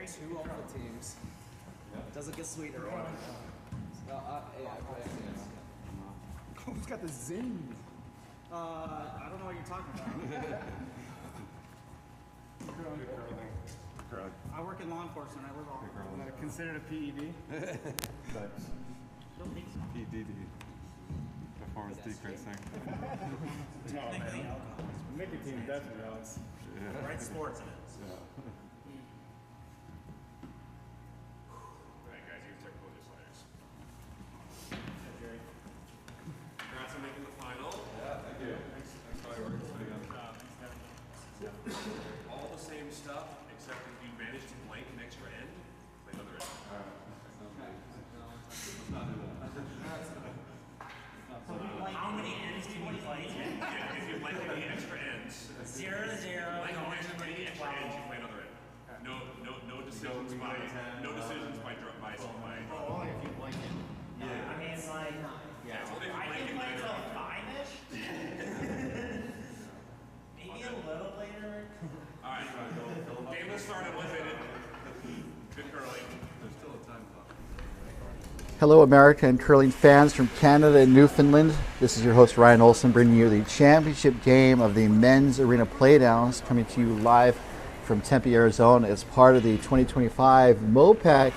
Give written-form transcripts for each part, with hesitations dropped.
Two alpha teams. Doesn't get sweeter. Who's got the zing? I don't know what you're talking about. I work in law enforcement. I live all. Considered a PED? PDD. Performance decreasing. No, man. Nicotine definitely helps. Yeah. Right sports in it. Yeah. Alright guys, you can start pulling your sliders. Congrats on making the final. Yeah, thank you. Thanks for all your work. All the same stuff, except if you manage to blank an extra end, play another end. How many ends can we play? If you blank any extra ends, 0 to 0. blank any extra ends, you play another end. No decisions by Only if you blank it. I mean, it's like, yeah, it's only if you I blank can it play later. till 5-ish. Maybe a little later. Alright, game will start in 1 minute. Good curling. There's still a time clock. Hello, America and curling fans from Canada and Newfoundland. This is your host, Ryan Olson, bringing you the championship game of the men's arena playdowns, coming to you live from Tempe, Arizona, as part of the 2025 MoPac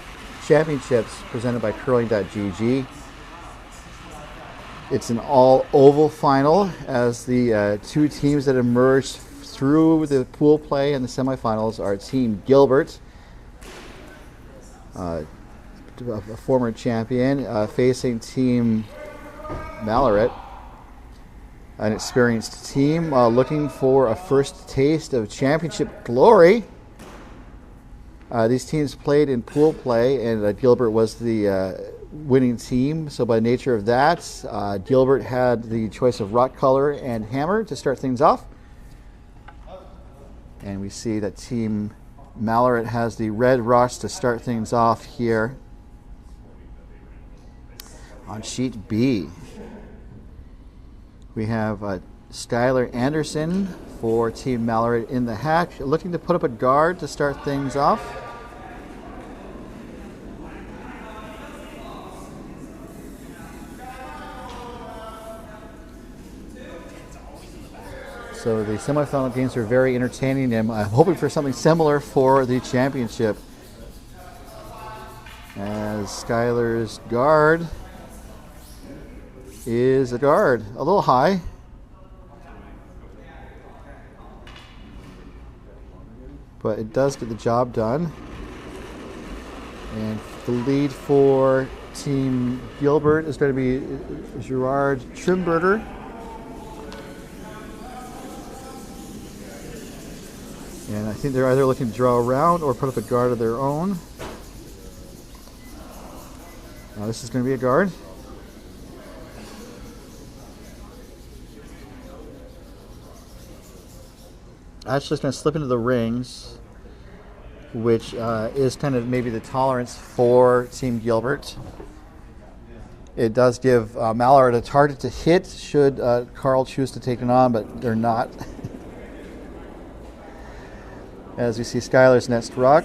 Championships presented by curling.gg. It's an all-oval final as the two teams that emerged through the pool play in the semifinals are Team Gilbert, a former champion, facing Team Malaret, an experienced team looking for a first taste of championship glory. These teams played in pool play, and Gilbert was the winning team. So by nature of that, Gilbert had the choice of rock color and hammer to start things off. And we see that Team Malaret has the red rocks to start things off here on sheet B. We have Skylar Anderson for Team Malaret in the hack, looking to put up a guard to start things off. So the semifinal games are very entertaining, and I'm hoping for something similar for the championship. As Skylar's guard is a guard, a little high. But it does get the job done. And the lead for Team Gilbert is going to be Gerard Trimberger. And I think they're either looking to draw around or put up a guard of their own. Now this is going to be a guard. Actually, it's going to slip into the rings, which is kind of maybe the tolerance for Team Gilbert. It does give Malaret a target to hit should Carl choose to take it on, but they're not. As we see Skylar's next rock.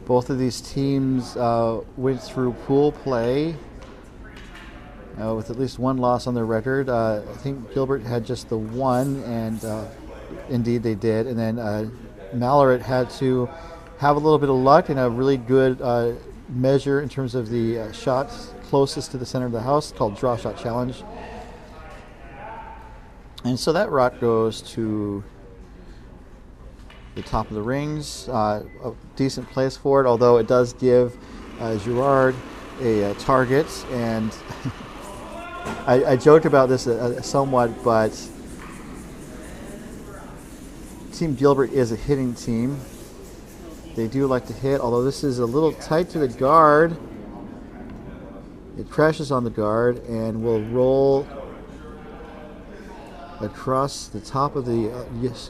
Both of these teams went through pool play with at least one loss on their record. I think Gilbert had just the one, and indeed they did. And then Malaret had to have a little bit of luck and a really good measure in terms of the shots closest to the center of the house, called Draw Shot Challenge. And so that rock goes to the top of the rings, a decent place for it, although it does give Gerard a target. And I joked about this somewhat, but Team Gilbert is a hitting team. They do like to hit, although this is a little tight to the guard. It crashes on the guard and will roll across the top of the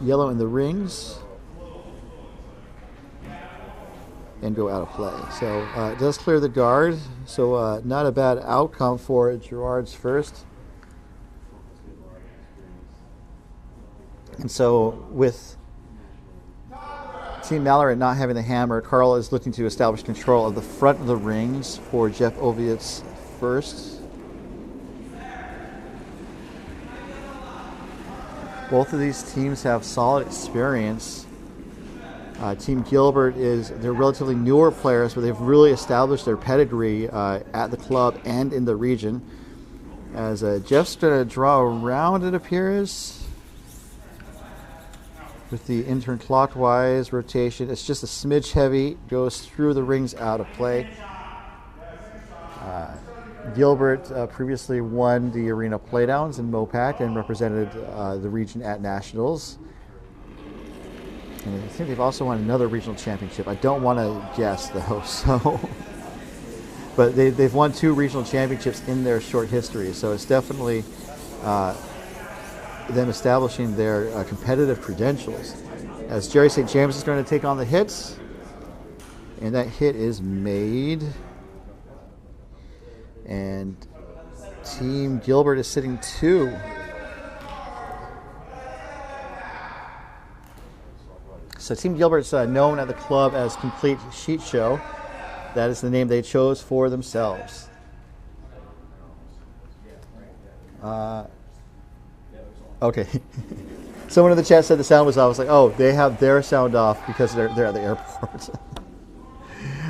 yellow in the rings. and go out of play. So it does clear the guard. So not a bad outcome for Gerard's first. And so with Team Malloret not having the hammer, Carl is looking to establish control of the front of the rings for Jeff Oviatt's first. Both of these teams have solid experience. Team Gilbert they're relatively newer players, but they've really established their pedigree at the club and in the region. As Jeff's going to draw around, it appears, with the intern clockwise rotation. It's just a smidge heavy, goes through the rings out of play. Gilbert previously won the arena Playdowns in MoPac and represented the region at Nationals. And I think they've also won another regional championship. I don't want to guess though, so. But they've won 2 regional championships in their short history, so it's definitely them establishing their competitive credentials. As Jerry St. James is going to take on the hits, and that hit is made. And Team Gilbert is sitting 2. So Team Gilbert's known at the club as Complete Sheet Show. That is the name they chose for themselves. Okay. Someone in the chat said the sound was off. I was like, oh, they have their sound off because they're at the airport.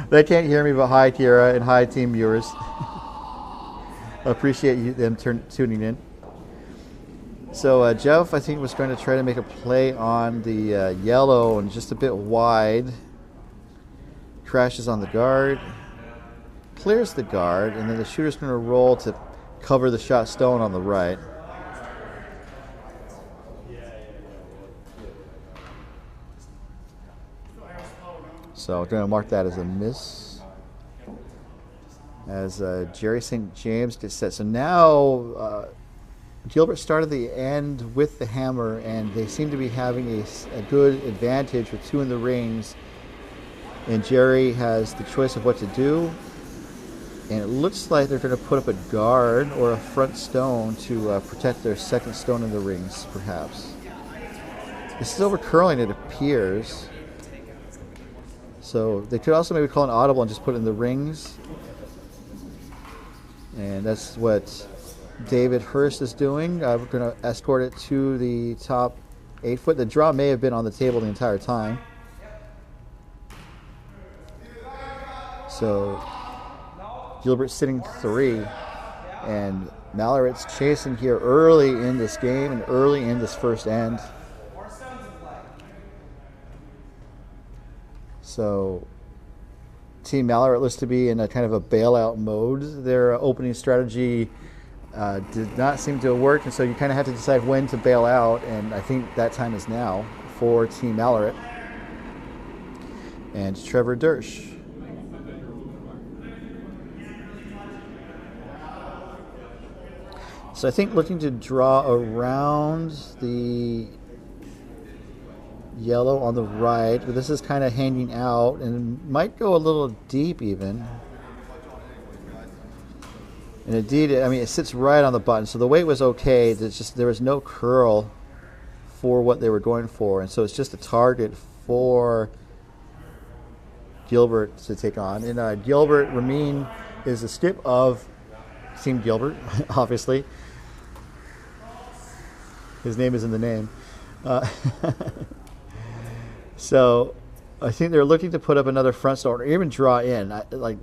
They can't hear me, but hi, Kira, and hi, team viewers. I appreciate them tuning in. So Jeff, I think, was going to try to make a play on the yellow and just a bit wide. Crashes on the guard. Clears the guard, and then the shooter's going to roll to cover the shot stone on the right. So I'm going to mark that as a miss. As Jerry St. James gets set. So now Gilbert started the end with the hammer, and they seem to be having a good advantage with 2 in the rings. And Jerry has the choice of what to do. And it looks like they're going to put up a guard or a front stone to protect their second stone in the rings, perhaps. This is over curling, it appears. So they could also maybe call an audible and just put it in the rings. And that's what David Hurst is doing. We're going to escort it to the top 8 foot. The draw may have been on the table the entire time. So Gilbert's sitting 3, and Malloret's chasing here early in this game and early in this first end. So Team Malloret looks to be in a kind of a bailout mode. Their opening strategy did not seem to work, and so you kind of have to decide when to bail out, and I think that time is now for Team Malloret. And Trevor Dersch. So I think looking to draw around the yellow on the right, but this is kind of hanging out and might go a little deep even. And indeed, I mean, it sits right on the button, so the weight was okay. It's just there was no curl for what they were going for, and so it's just a target for Gilbert to take on. And Gilbert Ramin is a skip of Team Gilbert, obviously. His name is in the name. So I think they're looking to put up another front stone or even draw in. Like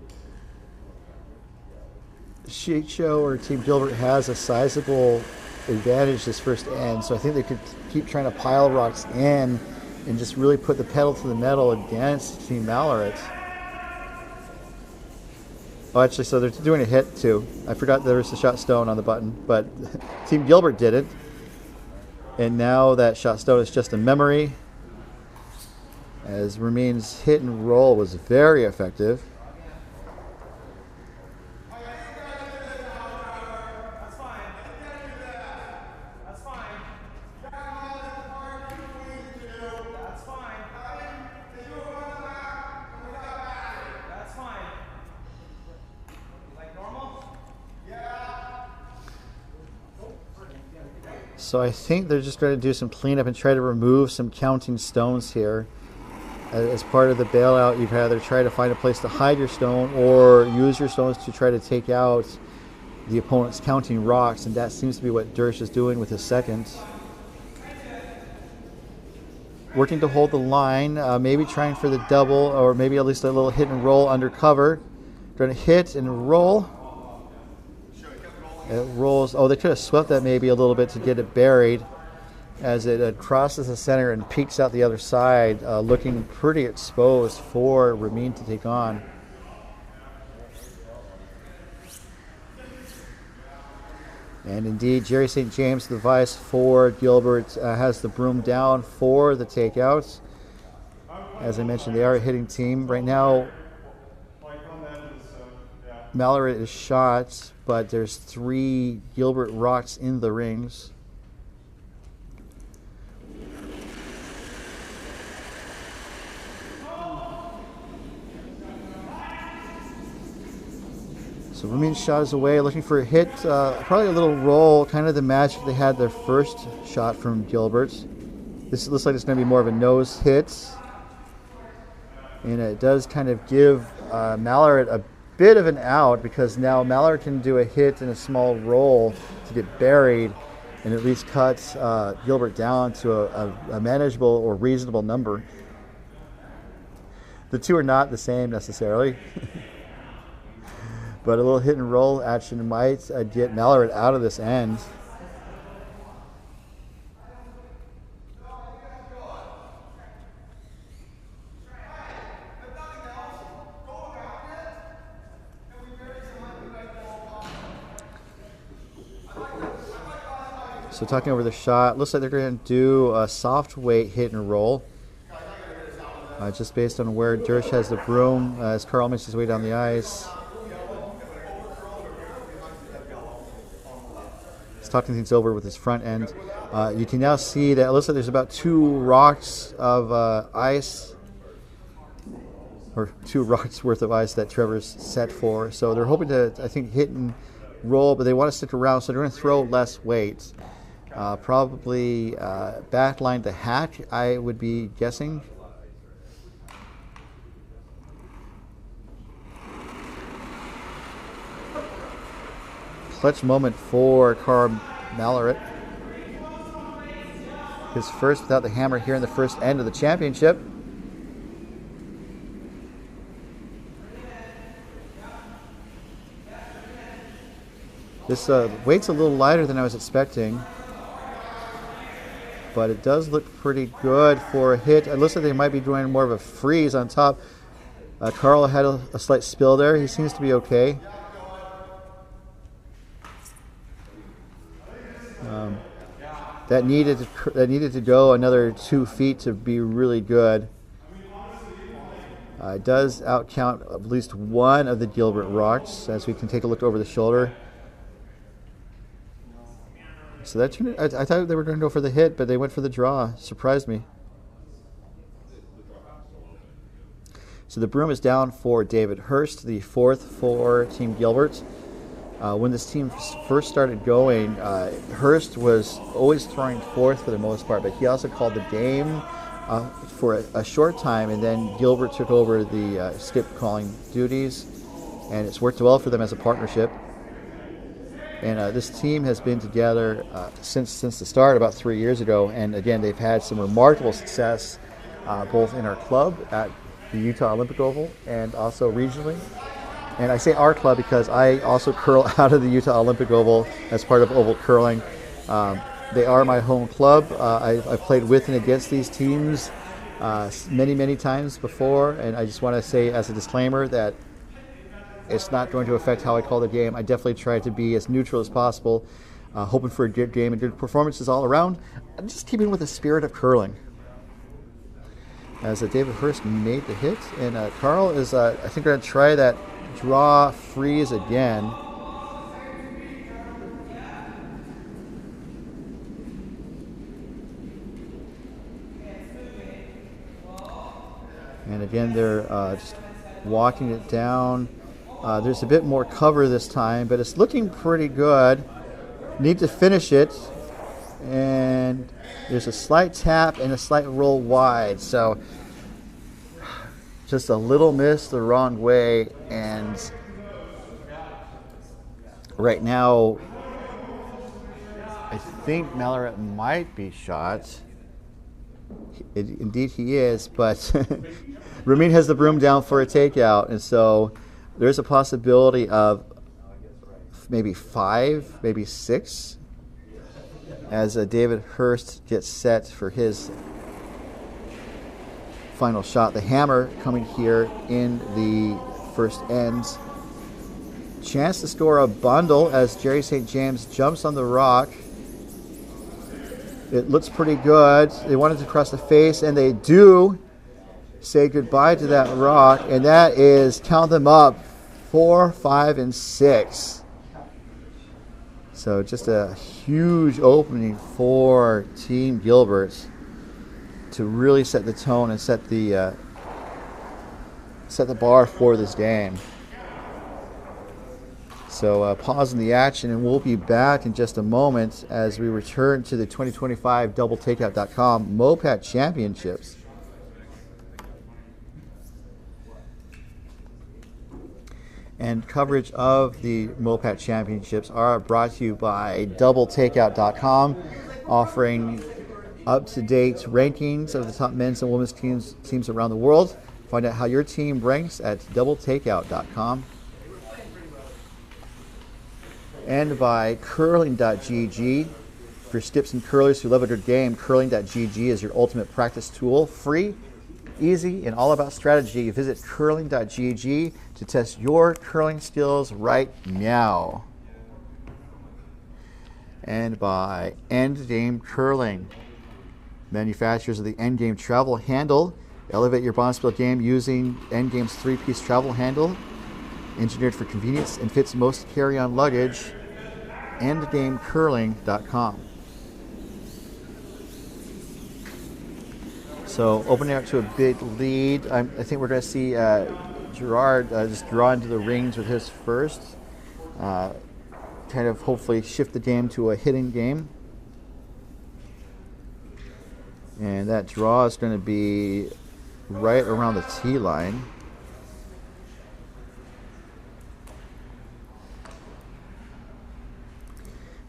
Sheet Show or Team Gilbert has a sizable advantage this first end, so I think they could keep trying to pile rocks in and just really put the pedal to the metal against Team Malloret. Oh, actually, so they're doing a hit too. I forgot there was a shot stone on the button, but Team Gilbert did it. And now that shot stone is just a memory, as Ramin's hit and roll was very effective. So I think they're just going to do some cleanup and try to remove some counting stones here. As part of the bailout, you'd either try to find a place to hide your stone or use your stones to try to take out the opponent's counting rocks, and that seems to be what Dersh is doing with his second. Working to hold the line, maybe trying for the double, or maybe at least a little hit and roll under cover. Trying to hit and roll. It rolls. Oh, they could have swept that maybe a little bit to get it buried, as it crosses the center and peeks out the other side, looking pretty exposed for Ramin to take on. And indeed, Jerry St. James, the vice for Gilbert, has the broom down for the takeout. As I mentioned, they are a hitting team. Right now, Mallory is shot, but there's 3 Gilbert rocks in the rings. So Ramin shot is away, looking for a hit, probably a little roll, kind of the magic they had their first shot from Gilbert. This looks like it's going to be more of a nose hit. And it does kind of give Mallard a bit of an out, because now Mallard can do a hit and a small roll to get buried and at least cut Gilbert down to a manageable or reasonable number. The two are not the same necessarily. But a little hit and roll action might get Mallard out of this end. So talking over the shot, looks like they're going to do a soft weight hit and roll. Just based on where Dersh has the broom as Carl makes his way down the ice. Talking things over with his front end. You can now see that it looks like there's about 2 rocks of ice, or 2 rocks worth of ice that Trevor's set for. So they're hoping to, I think, hit and roll, but they want to stick around, so they're going to throw less weight. Probably backline the hack, I would be guessing. Clutch moment for Carl Malloret. His first without the hammer here in the first end of the championship. This weight's a little lighter than I was expecting, but it does look pretty good for a hit. It looks like they might be doing more of a freeze on top. Carl had a slight spill there. He seems to be okay. That needed to go another 2 feet to be really good. It does outcount at least one of the Gilbert rocks, as we can take a look over the shoulder. So that turned, I thought they were going to go for the hit, but they went for the draw. Surprised me. So the broom is down for David Hurst, the 4th for Team Gilbert. When this team first started going, Hurst was always throwing 4th for the most part, but he also called the game for a short time, and then Gilbert took over the skip calling duties, and it's worked well for them as a partnership. And this team has been together since the start, about 3 years ago, and again, they've had some remarkable success both in our club at the Utah Olympic Oval and also regionally. And I say our club because I also curl out of the Utah Olympic Oval as part of Oval Curling. They are my home club. I've played with and against these teams many times before, and I just want to say as a disclaimer that it's not going to affect how I call the game. I definitely try to be as neutral as possible, hoping for a good game and good performances all around, just keeping with the spirit of curling. As David Hurst made the hit, and Carl is, I think, going to try that draw freeze again. And again, they're just walking it down. There's a bit more cover this time, but it's looking pretty good. Need to finish it. and there's a slight tap and a slight roll wide. So just a little miss the wrong way, and right now I think Malloret might be shot. Indeed he is, but Ramin has the broom down for a takeout, and so there's a possibility of maybe 5, maybe 6, as David Hurst gets set for his final shot. The hammer coming here in the first end. Chance to score a bundle as Jerry St. James jumps on the rock. It looks pretty good. They wanted to cross the face, and they do say goodbye to that rock, and that is, count them up, 4, 5, and 6. So just a huge opening for Team Gilbert to really set the tone and set the bar for this game. So pausing the action, and we'll be back in just a moment as we return to the 2025 DoubleTakeout.com MoPac Championships. And coverage of the MoPac Championships are brought to you by DoubleTakeout.com, offering up-to-date rankings of the top men's and women's teams around the world. Find out how your team ranks at DoubleTakeout.com. And by Curling.gg. For stips and curlers who love a good game, Curling.gg is your ultimate practice tool. Free, easy, and all about strategy. Visit Curling.gg to test your curling skills right now. And by Endgame Curling, manufacturers of the Endgame travel handle. Elevate your bonspiel game using Endgame's 3-piece travel handle. Engineered for convenience and fits most carry-on luggage. EndgameCurling.com. So opening up to a big lead. I think we're going to see Gerard just draw into the rings with his first. Kind of hopefully shift the game to a hitting game. And that draw is going to be right around the tee line.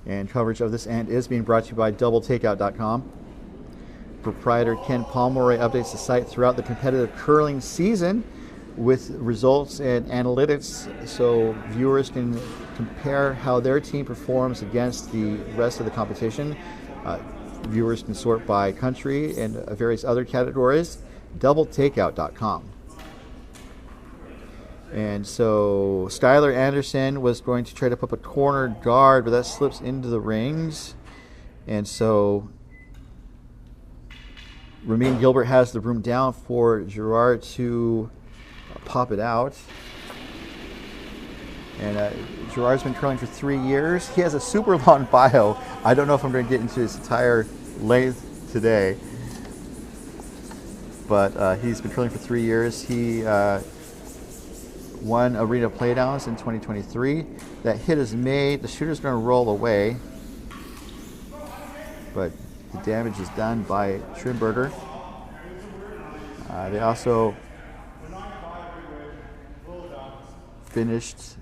And coverage of this end is being brought to you by DoubleTakeout.com. Proprietor Ken Pomeroy updates the site throughout the competitive curling season with results and analytics, so viewers can compare how their team performs against the rest of the competition. Viewers can sort by country and various other categories. DoubleTakeout.com. And so Skylar Anderson was going to try to put a corner guard, but that slips into the rings. And so Ramin Gilbert has the broom down for Gerard to pop it out. And Gerard's been curling for 3 years. He has a super long bio. I don't know if I'm going to get into his entire length today. But he's been curling for 3 years. He won Arena Playdowns in 2023. That hit is made. The shooter's going to roll away. But the damage is done by Trimberger. They also finished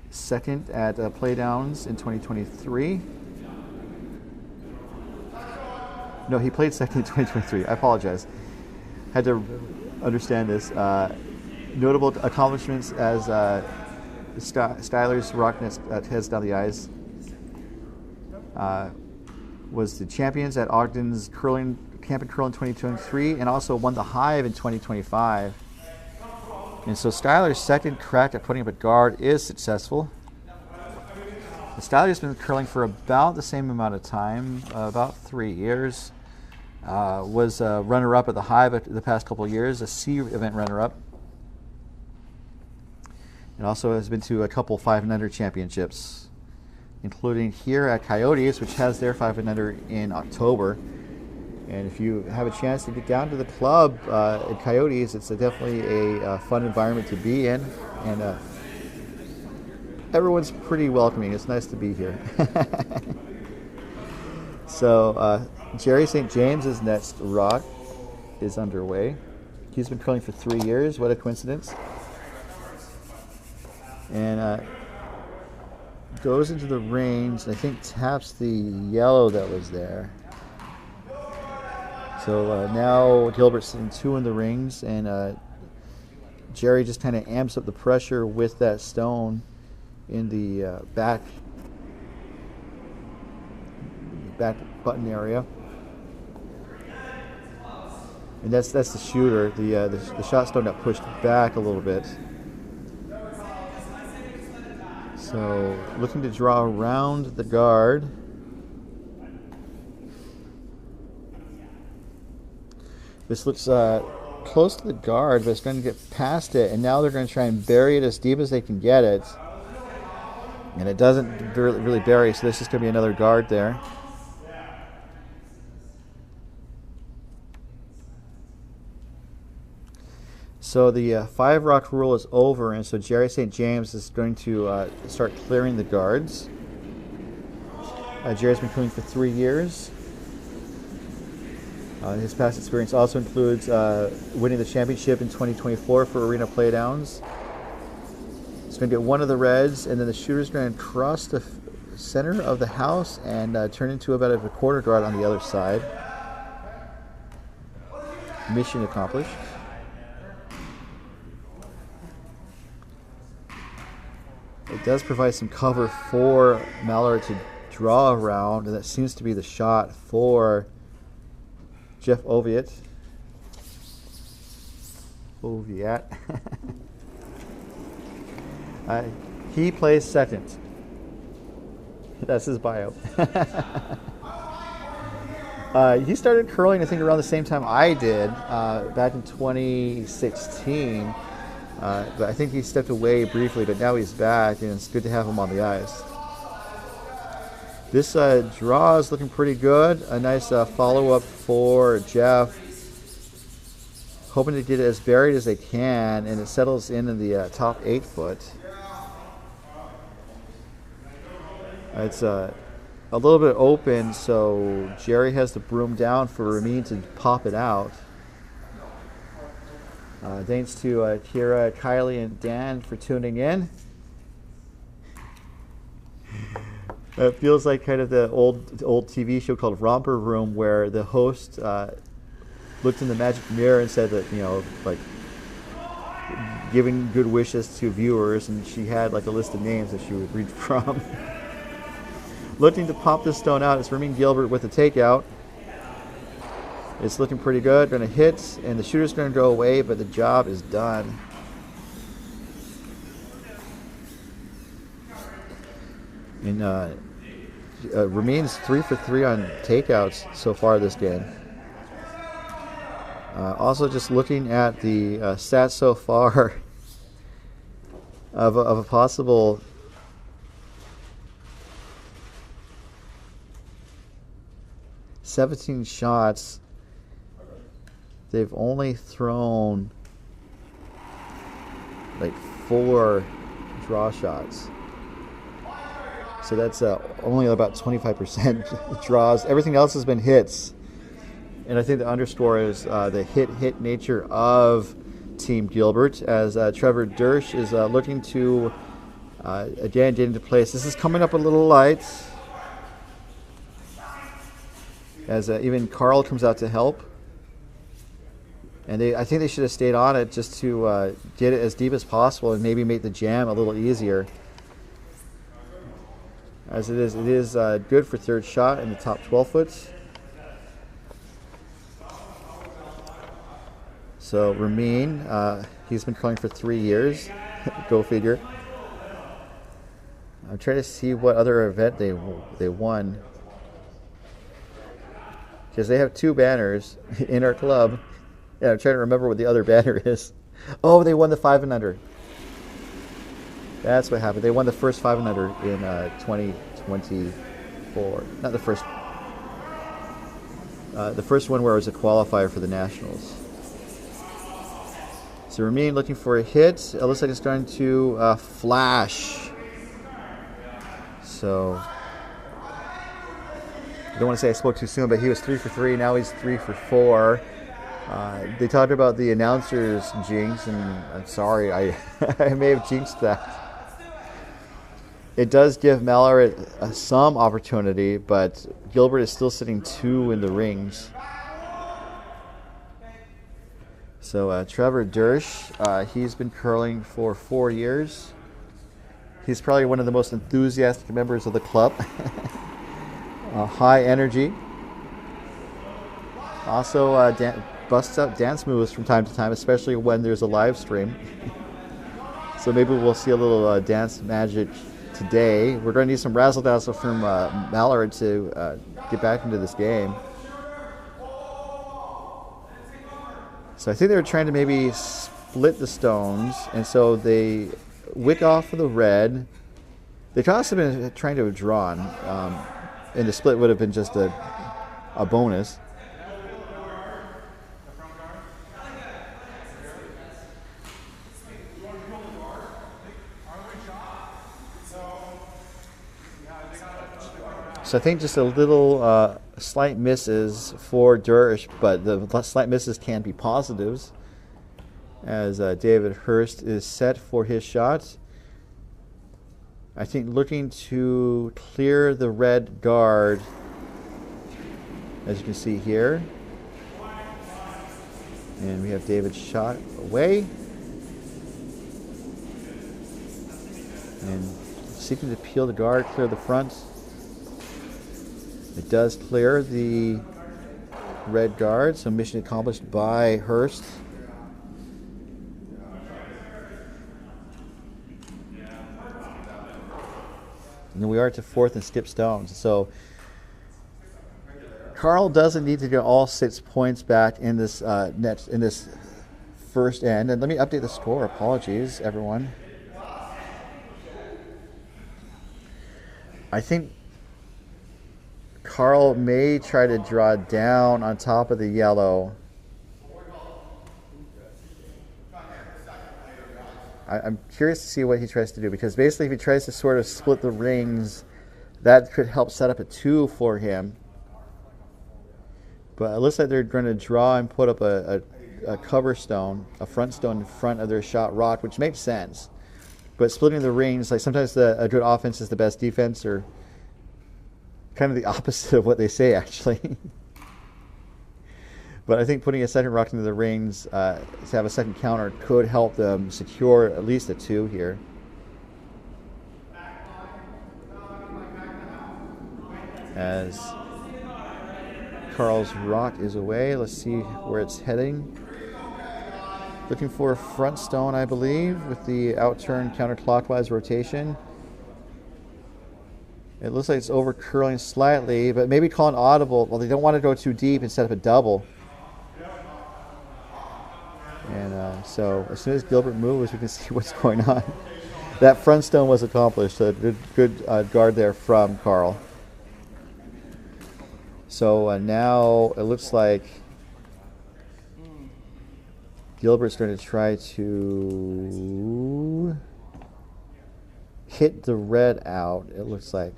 second at Playdowns in 2023. No, he played second in 2023. I apologize. Had to understand this. Notable accomplishments as Styler's Rockness heads down the ice. Was the champions at Ogden's Camp and Curl in 2023, and also won the Hive in 2025. And so Styler's second crack at putting up a guard is successful. Styler's been curling for about the same amount of time, about 3 years. Was a runner-up at the Hive the past couple of years, a C event runner-up. And also has been to a couple 5 and Under championships, including here at Coyotes, which has their 5 and Under in October. And if you have a chance to get down to the club at Coyotes, it's definitely a fun environment to be in, and everyone's pretty welcoming. It's nice to be here. So Jerry St. James's next rock is underway. He's been curling for 3 years. What a coincidence. And goes into the range, and I think taps the yellow that was there. So now Gilbert's sitting 2 in the rings, and Jerry just kind of amps up the pressure with that stone in the back button area. And that's the shooter. The shot stone got pushed back a little bit. So looking to draw around the guard. This looks close to the guard, but it's going to get past it, and now they're going to try and bury it as deep as they can get it. And it doesn't really bury, so there's just going to be another guard there. So the 5 rock rule is over, and so Jerry St. James is going to start clearing the guards. Jerry's been curling for 3 years. His past experience also includes winning the championship in 2024 for Arena Playdowns. He's going to get 1 of the reds, and then the shooter's going to cross the center of the house and turn into about a quarter guard on the other side. Mission accomplished. It does provide some cover for Mallard to draw around, and that seems to be the shot for Jeff Oviatt. He plays second. That's his bio. He started curling, I think, around the same time I did, back in 2016. But I think he stepped away briefly, but now he's back, and it's good to have him on the ice. This draw is looking pretty good. A nice follow-up for Jeff. Hoping to get it as buried as they can, and it settles in the top 8 foot. It's a little bit open, so Jerry has the broom down for Ramin to pop it out. Thanks to Kira, Kylie, and Dan for tuning in. It feels like kind of the old TV show called Romper Room, where the host looked in the magic mirror and said that, like giving good wishes to viewers, and she had like a list of names that she would read from. Looking to pop this stone out, it's Ramin Gilbert with the takeout. It's looking pretty good. Going to hit, and the shooter's going to go away, but the job is done. And Ramin's 3 for 3 on takeouts so far this game. Also, just looking at the stats so far of a possible $17 shots. They've only thrown like 4 draw shots. So that's only about 25% draws. Everything else has been hits. And I think the underscore is the hit nature of Team Gilbert, as Trevor Dersch is looking to, again, get into place. This is coming up a little light, as even Carl comes out to help. And I think they should have stayed on it just to get it as deep as possible and maybe make the jam a little easier. As it is good for third shot in the top 12 foot. So Ramin, he's been curling for 3 years. Go figure. I'm trying to see what other event they won, because they have 2 banners in our club. Yeah, I'm trying to remember what the other banner is. Oh, they won the 5 and under. That's what happened. They won the first 5 and under in 2024. Not the first. The first one where it was a qualifier for the Nationals. So Ramin looking for a hit. It looks like it's starting to flash. So I don't want to say I spoke too soon, but he was 3 for 3. Now he's 3 for 4. They talked about the announcer's jinx, and I'm sorry, I may have jinxed that. It does give Malloret some opportunity, but Gilbert is still sitting 2 in the rings. So Trevor Dersch, he's been curling for 4 years. He's probably one of the most enthusiastic members of the club. High energy. Also busts out dance moves from time to time, especially when there's a live stream. So maybe we'll see a little dance magic today. We're going to need some razzle-dazzle from Malloret to get back into this game. So I think they were trying to maybe split the stones, and so they wick off of the red. They could also have been trying to have drawn, and the split would have been just a bonus. So I think just a little slight misses for Dersch, but the slight misses can be positives, as David Hurst is set for his shot. I think looking to clear the red guard, as you can see here. And we have David's shot away. And seeking to peel the guard, clear the front. It does clear the red guard, so mission accomplished by Hurst. And we are to 4th and skip stones. So Carl doesn't need to get all 6 points back in this this first end. And let me update the score. Apologies, everyone. I think Carl may try to draw down on top of the yellow. I'm curious to see what he tries to do, because basically if he tries to sort of split the rings, that could help set up a 2 for him. But it looks like they're going to draw and put up a cover stone, a front stone in front of their shot rock, which makes sense. But splitting the rings, like sometimes a good offense is the best defense, or kind of the opposite of what they say, actually. But I think putting a second rock into the rings to have a second counter could help them secure at least a 2 here. As Carl's rock is away, let's see where it's heading. Looking for a front stone, I believe, with the outturn counterclockwise rotation. It looks like it's over curling slightly, but maybe call an audible. Well, they don't want to go too deep and set up a double. And so as soon as Gilbert moves, we can see what's going on. That front stone was accomplished. A good guard there from Carl. So now it looks like Gilbert's going to try to hit the red out, it looks like.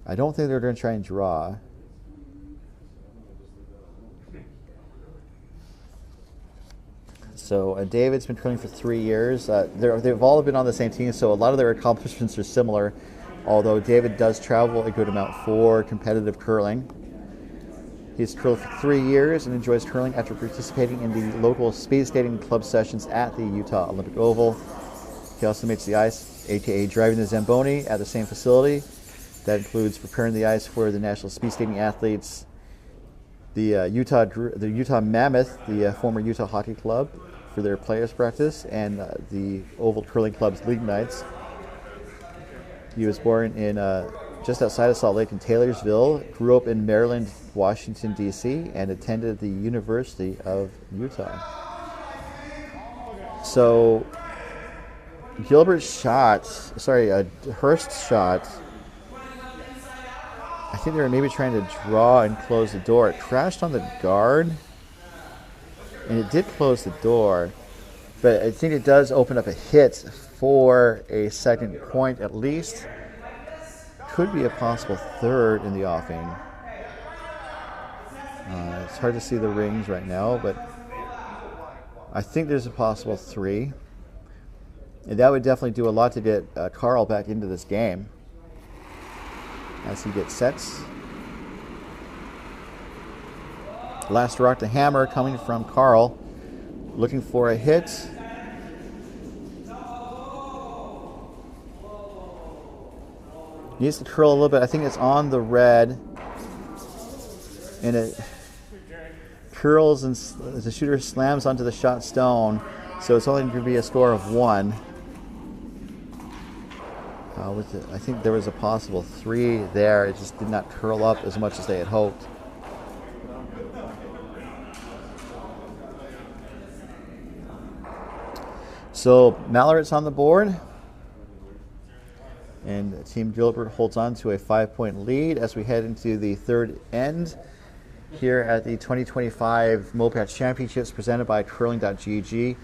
I don't think they're going to try and draw. So David's been curling for 3 years. They've all been on the same team, so a lot of their accomplishments are similar, although David does travel a good amount for competitive curling. He's curled for 3 years and enjoys curling after participating in the local speed skating club sessions at the Utah Olympic Oval. He also makes the ice, aka driving the Zamboni, at the same facility. That includes preparing the ice for the national speed skating athletes, the Utah Mammoth, the former Utah Hockey Club, for their players' practice, and the Oval Curling Club's league nights. He was born in just outside of Salt Lake in Taylorsville, grew up in Maryland, Washington, D.C., and attended the University of Utah. So Hurst's shot, I think they were maybe trying to draw and close the door. It crashed on the guard, and it did close the door, but I think it does open up a hit for a second point at least. Could be a possible third in the offing. It's hard to see the rings right now, but I think there's a possible 3. And that would definitely do a lot to get Carl back into this game as he gets sets. Last rock to hammer coming from Carl, looking for a hit. Needs to curl a little bit. I think it's on the red, and it curls, and the shooter slams onto the shot stone, so it's only going to be a score of 1. I think there was a possible 3 there. It just did not curl up as much as they had hoped. So Mallorett's on the board, and Team Gilbert holds on to a 5-point lead as we head into the third end here at the 2025 MoPac Championships presented by Curling.gg.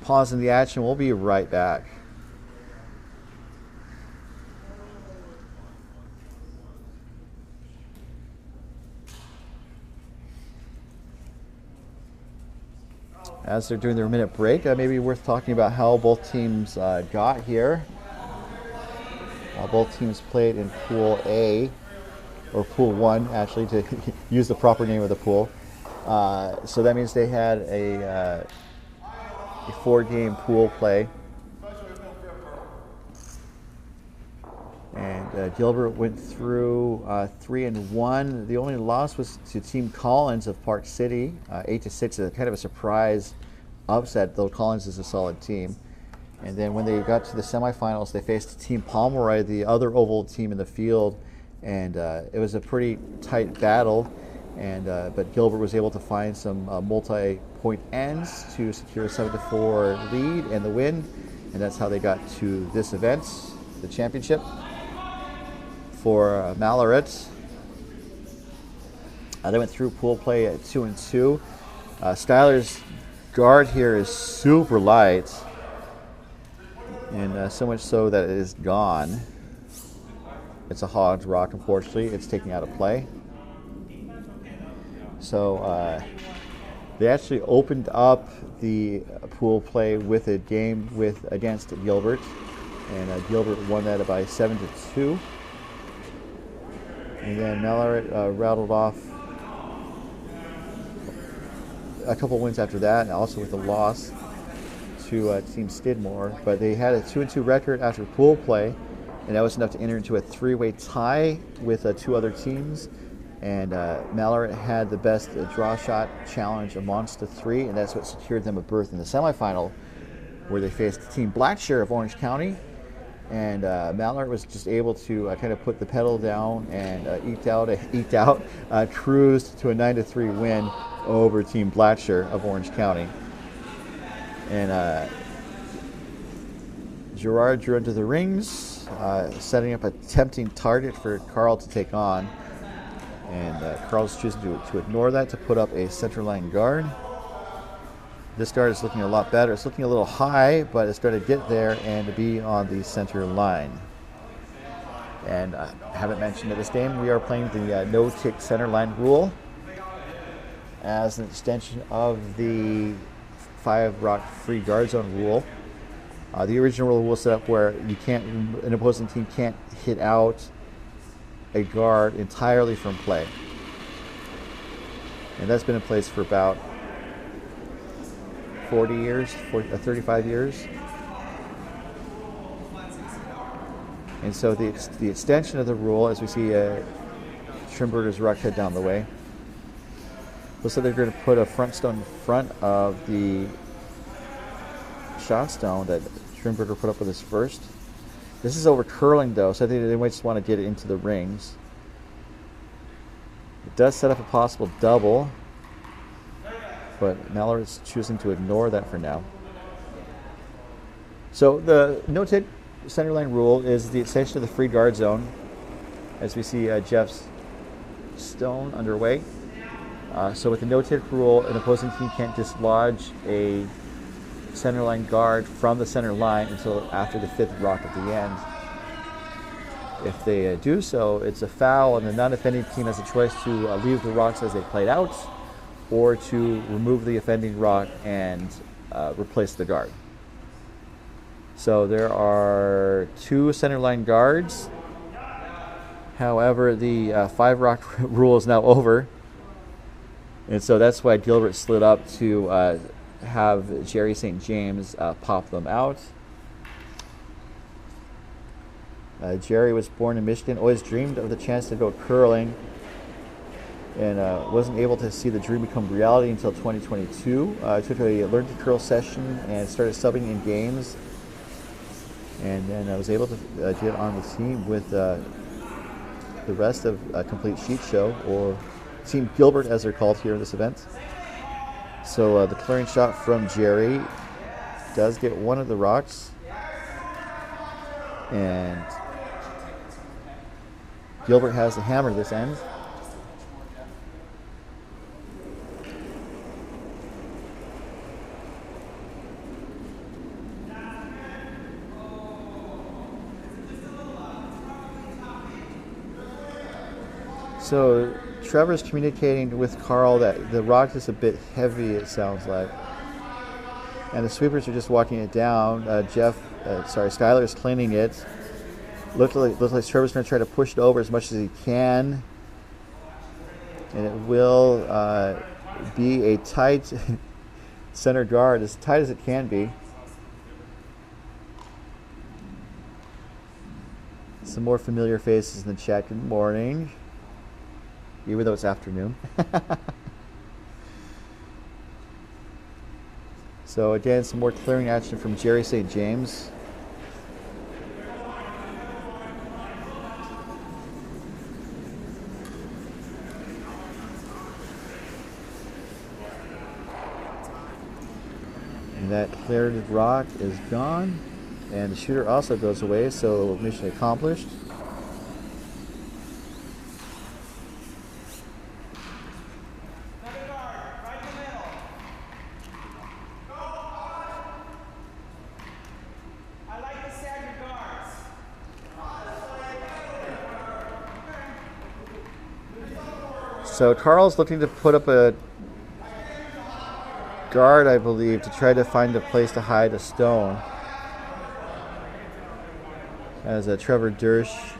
Pause in the action. We'll be right back. As they're doing their minute break, maybe worth talking about how both teams got here. Both teams played in Pool A, or Pool 1, actually, to use the proper name of the pool. So that means they had a 4-game pool play. And Gilbert went through 3-1. The only loss was to Team Collins of Park City, 8-6. A kind of a surprise upset, though Collins is a solid team. And then when they got to the semifinals, they faced Team Pomeroy, the other oval team in the field, and it was a pretty tight battle. And but Gilbert was able to find some multi-point ends to secure a 7-4 lead and the win, and that's how they got to this event, the championship. For Malloret, they went through pool play at 2-2. Skylar's guard here is super light, and so much so that it is gone. It's a Hogs rock, unfortunately. It's taken out of play. So they actually opened up the pool play with a game against Gilbert, and Gilbert won that by 7-2. And then Malloret rattled off a couple wins after that, and also with a loss to Team Skidmore. But they had a 2-2 record after pool play, and that was enough to enter into a 3-way tie with 2 other teams. And Malloret had the best draw shot challenge amongst the 3, and that's what secured them a berth in the semifinal, where they faced Team Blackshear of Orange County. And Malloret was just able to kind of put the pedal down and cruised to a 9-3 win over Team Blackshear of Orange County. And Gerard drew into the rings, setting up a tempting target for Carl to take on. And Carl's choosing to ignore that to put up a center line guard. This guard is looking a lot better. It's looking a little high, but it's going to get there and to be on the center line. And I haven't mentioned that this game we are playing the no-tick center line rule as an extension of the 5-rock free guard zone rule. The original rule was set up where an opposing team can't hit out a guard entirely from play. And that's been in place for about 40 years, 35 years. And so the extension of the rule, as we see Trimberger's rock head down the way, looks like they're going to put a front stone in front of the shot stone that Trimberger put up with his first. This is over curling, though, so I think they might just want to get it into the rings. It does set up a possible double, but Malloret's choosing to ignore that for now. So the no-tick center line rule is the extension of the free guard zone, as we see Jeff's stone underway. So with the no-tick rule, an opposing team can't dislodge a center line guard from the center line until after the 5th rock at the end. If they do so, it's a foul, and the non-offending team has a choice to leave the rocks as they played out, or to remove the offending rock and replace the guard. So there are 2 center line guards. However, the 5 rock rule is now over, and so that's why Gilbert slid up to have Jerry St. James pop them out. Jerry was born in Michigan, always dreamed of the chance to go curling, and wasn't able to see the dream become reality until 2022. Took a learn to curl session and started subbing in games, and then I was able to get on the team with the rest of Complete Sheet Show, or Team Gilbert as they're called here in this event. So the clearing shot from Jerry does get one of the rocks, and Gilbert has the hammer this end. So Trevor's communicating with Carl that the rock is a bit heavy, it sounds like. And the sweepers are just walking it down. Skylar is cleaning it. Looks like Trevor's going to try to push it over as much as he can. And it will be a tight center guard, as tight as it can be. Some more familiar faces in the chat. Good morning. Even though it's afternoon. So again, some more clearing action from Jerry St. James. And that cleared rock is gone. And the shooter also goes away, so mission accomplished. So Carl's looking to put up a guard, I believe, to try to find a place to hide a stone. As Trevor Dersch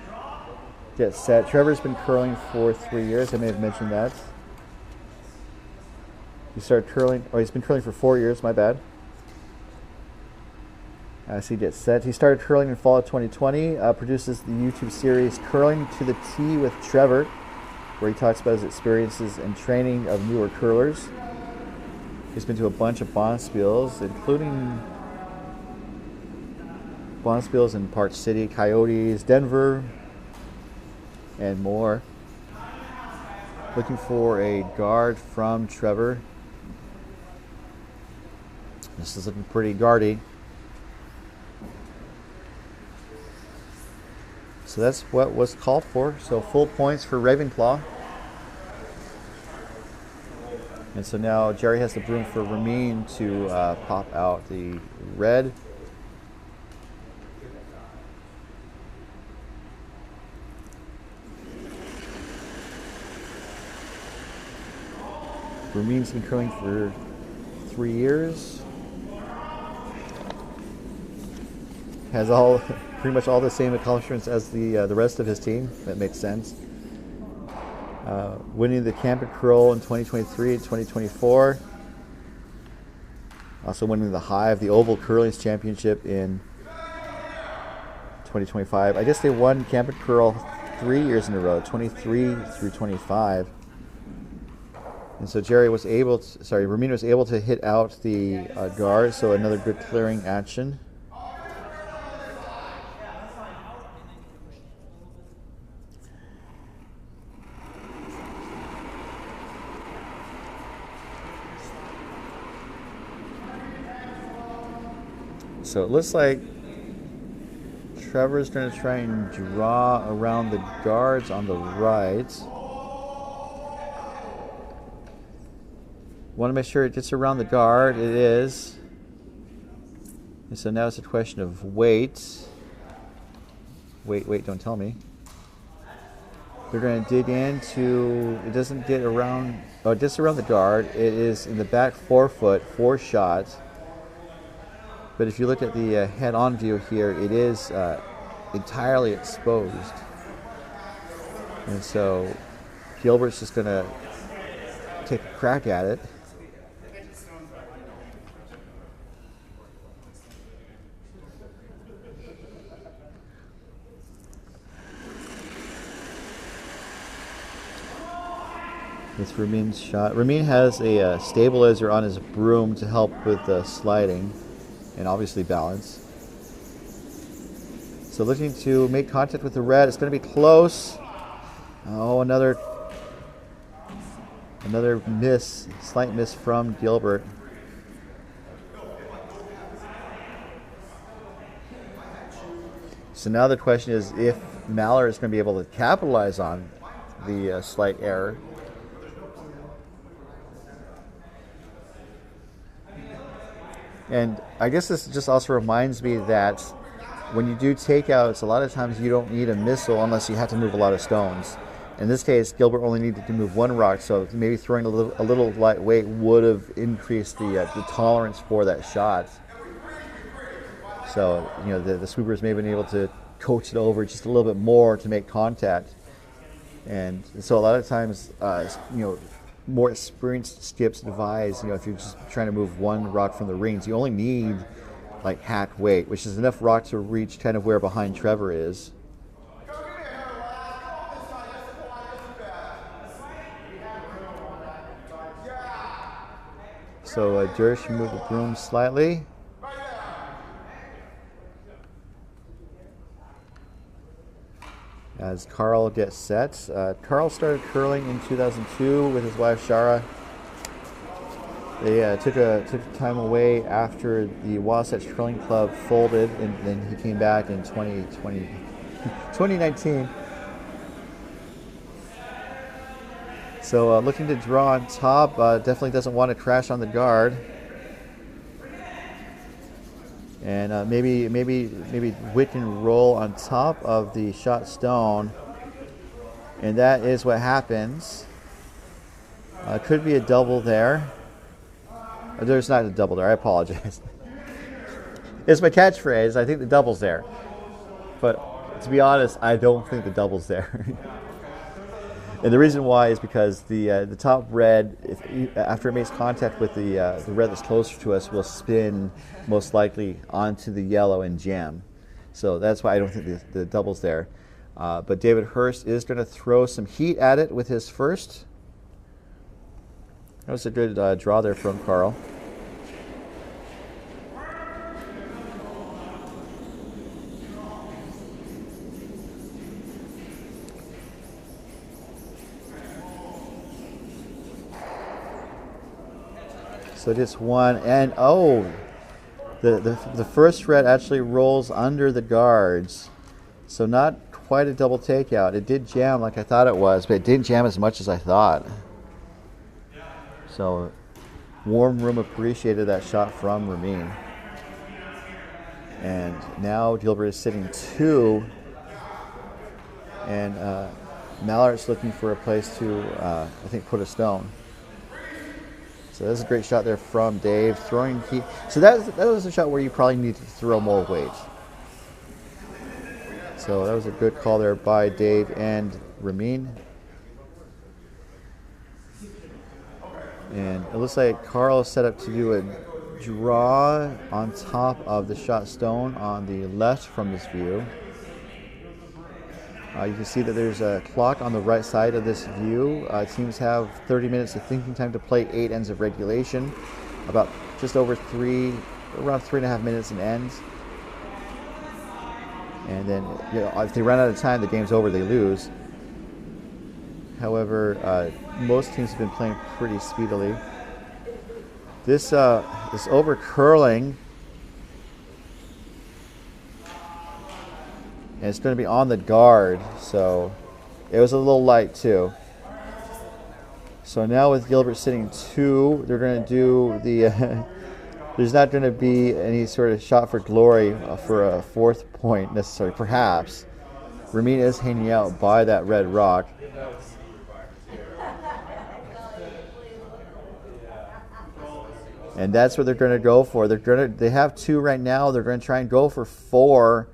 gets set. Trevor's been curling for 3 years. I may have mentioned that. He started curling, or he's been curling for 4 years, my bad. As he gets set. He started curling in fall of 2020, produces the YouTube series Curling to the Tee with Trevor, where he talks about his experiences and training of newer curlers. He's been to a bunch of bonspiels, including bonspiels in Park City, Coyotes, Denver, and more. Looking for a guard from Trevor. This is looking pretty guardy. So that's what was called for. So full points for Ravenclaw. And so now Jerry has the broom for Ramin to pop out the red. Ramin's been curling for 3 years. Has all pretty much all the same accomplishments as the rest of his team. That makes sense. Winning the Camp and Curl in 2023 and 2024. Also winning the Hive, the Oval Curling Championship in 2025. I guess they won Camp and Curl 3 years in a row, 23 through 25. And so Ramin was able to hit out the guard, so another good clearing action. So it looks like Trevor's going to try and draw around the guards on the right. Want to make sure it gets around the guard. It is. And so now it's a question of weight. Wait, don't tell me. They're going to dig into, it doesn't get around, oh, just around the guard. It is in the back forefoot, 4 shots. But if you look at the head-on view here, it is entirely exposed. And so Gilbert's just going to take a crack at it. It's Ramin's shot. Ramin has a stabilizer on his broom to help with sliding and obviously balance. So looking to make contact with the red. It's going to be close. Oh, another miss, slight miss from Gilbert. So now the question is if Mallard is going to be able to capitalize on the slight error. And I guess this just also reminds me that when you do takeouts, a lot of times you don't need a missile unless you have to move a lot of stones. In this case, Gilbert only needed to move 1 rock, so maybe throwing a little lightweight would have increased the tolerance for that shot. So, you know, the sweepers may have been able to coach it over just a little bit more to make contact. And so a lot of times, you know, more experienced skips advise, you know, if you're just trying to move 1 rock from the rings, you only need like hack weight, which is enough rock to reach kind of where behind Trevor is. So Dersh moved the broom slightly. As Carl gets set. Carl started curling in 2002 with his wife Shara. They took time away after the Wasatch Curling Club folded, and then he came back in 2019. So looking to draw on top, definitely doesn't want to crash on the guard. And maybe whip and roll on top of the shot stone, and that is what happens. Could be a double there. There's not a double there. I apologize. It's my catchphrase. I think the double's there, but to be honest, I don't think the double's there. And the reason why is because the top red, after it makes contact with the red that's closer to us, will spin most likely onto the yellow and jam. So that's why I don't think the double's there. But David Hurst is going to throw some heat at it with his first. That was a good draw there from Carl. So just one, and oh, the first red actually rolls under the guards. So not quite a double takeout. It did jam like I thought it was, but it didn't jam as much as I thought. So Warm Room appreciated that shot from Ramin. And now Gilbert is sitting 2. And Mallart's looking for a place to, I think, put a stone. So that's a great shot there from Dave. Throwing heat. So that was a shot where you probably need to throw more weight. So that was a good call there by Dave and Ramin. And it looks like Carl is set up to do a draw on top of the shot stone on the left from this view. You can see that there's a clock on the right side of this view. Teams have 30 minutes of thinking time to play 8 ends of regulation, about just over around 3.5 minutes an end. And then, you know, if they run out of time, the game's over, they lose. However, most teams have been playing pretty speedily. This over curling, and it's going to be on the guard, so it was a little light too. So now with Gilbert sitting 2, they're going to do the. There's not going to be any sort of shot for glory for a 4th point necessarily, perhaps. Ramin is hanging out by that red rock. And that's what they're going to go for. They have 2 right now. They're going to try and go for 4.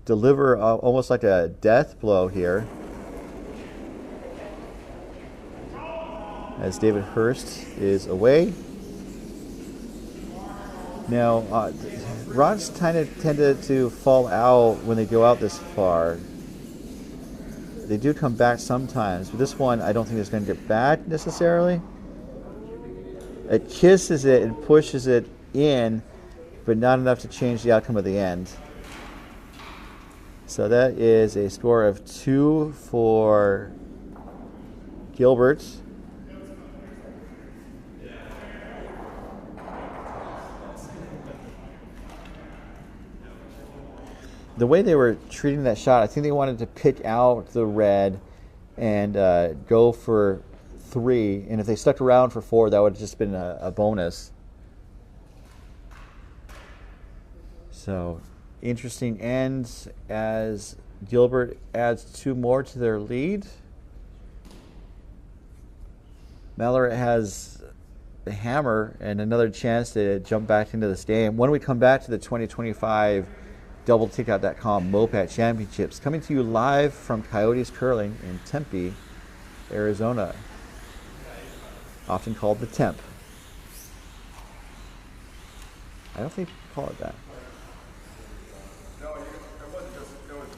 Deliver almost like a death blow here. As David Hurst is away. Now, rods kind of tended to fall out when they go out this far. They do come back sometimes, but this one I don't think is going to get back necessarily. It kisses it and pushes it in, but not enough to change the outcome of the end. So that is a score of 2 for Gilbert. The way they were treating that shot, I think they wanted to pick out the red and go for 3, and if they stuck around for 4, that would have just been a bonus. So, interesting ends as Gilbert adds 2 more to their lead. Mallory has the hammer and another chance to jump back into this game. When we come back to the 2025 DoubleTakeout.com MoPac Championships, coming to you live from Coyotes Curling in Tempe, Arizona. Often called the Temp. I don't think you call it that.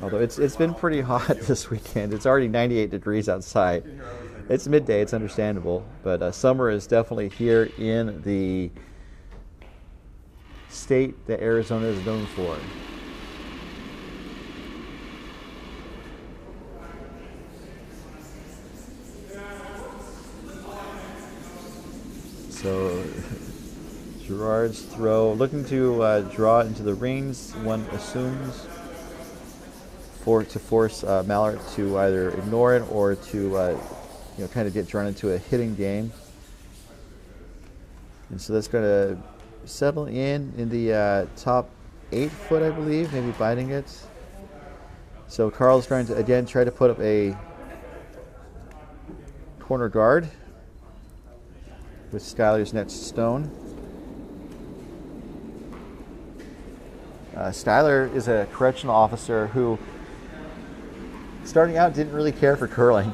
Although it's been pretty hot this weekend. It's already 98 degrees outside. It's midday, it's understandable. But summer is definitely here in the state that Arizona is known for. So Gerard's throw, looking to draw into the rings, one assumes, to force Mallard to either ignore it or to kind of get drawn into a hitting game. And so that's going to settle in the top 8 foot, I believe, maybe biting it. So Carl's trying to again try to put up a corner guard with Skylar's net stone. Skylar is a correctional officer who, starting out, didn't really care for curling.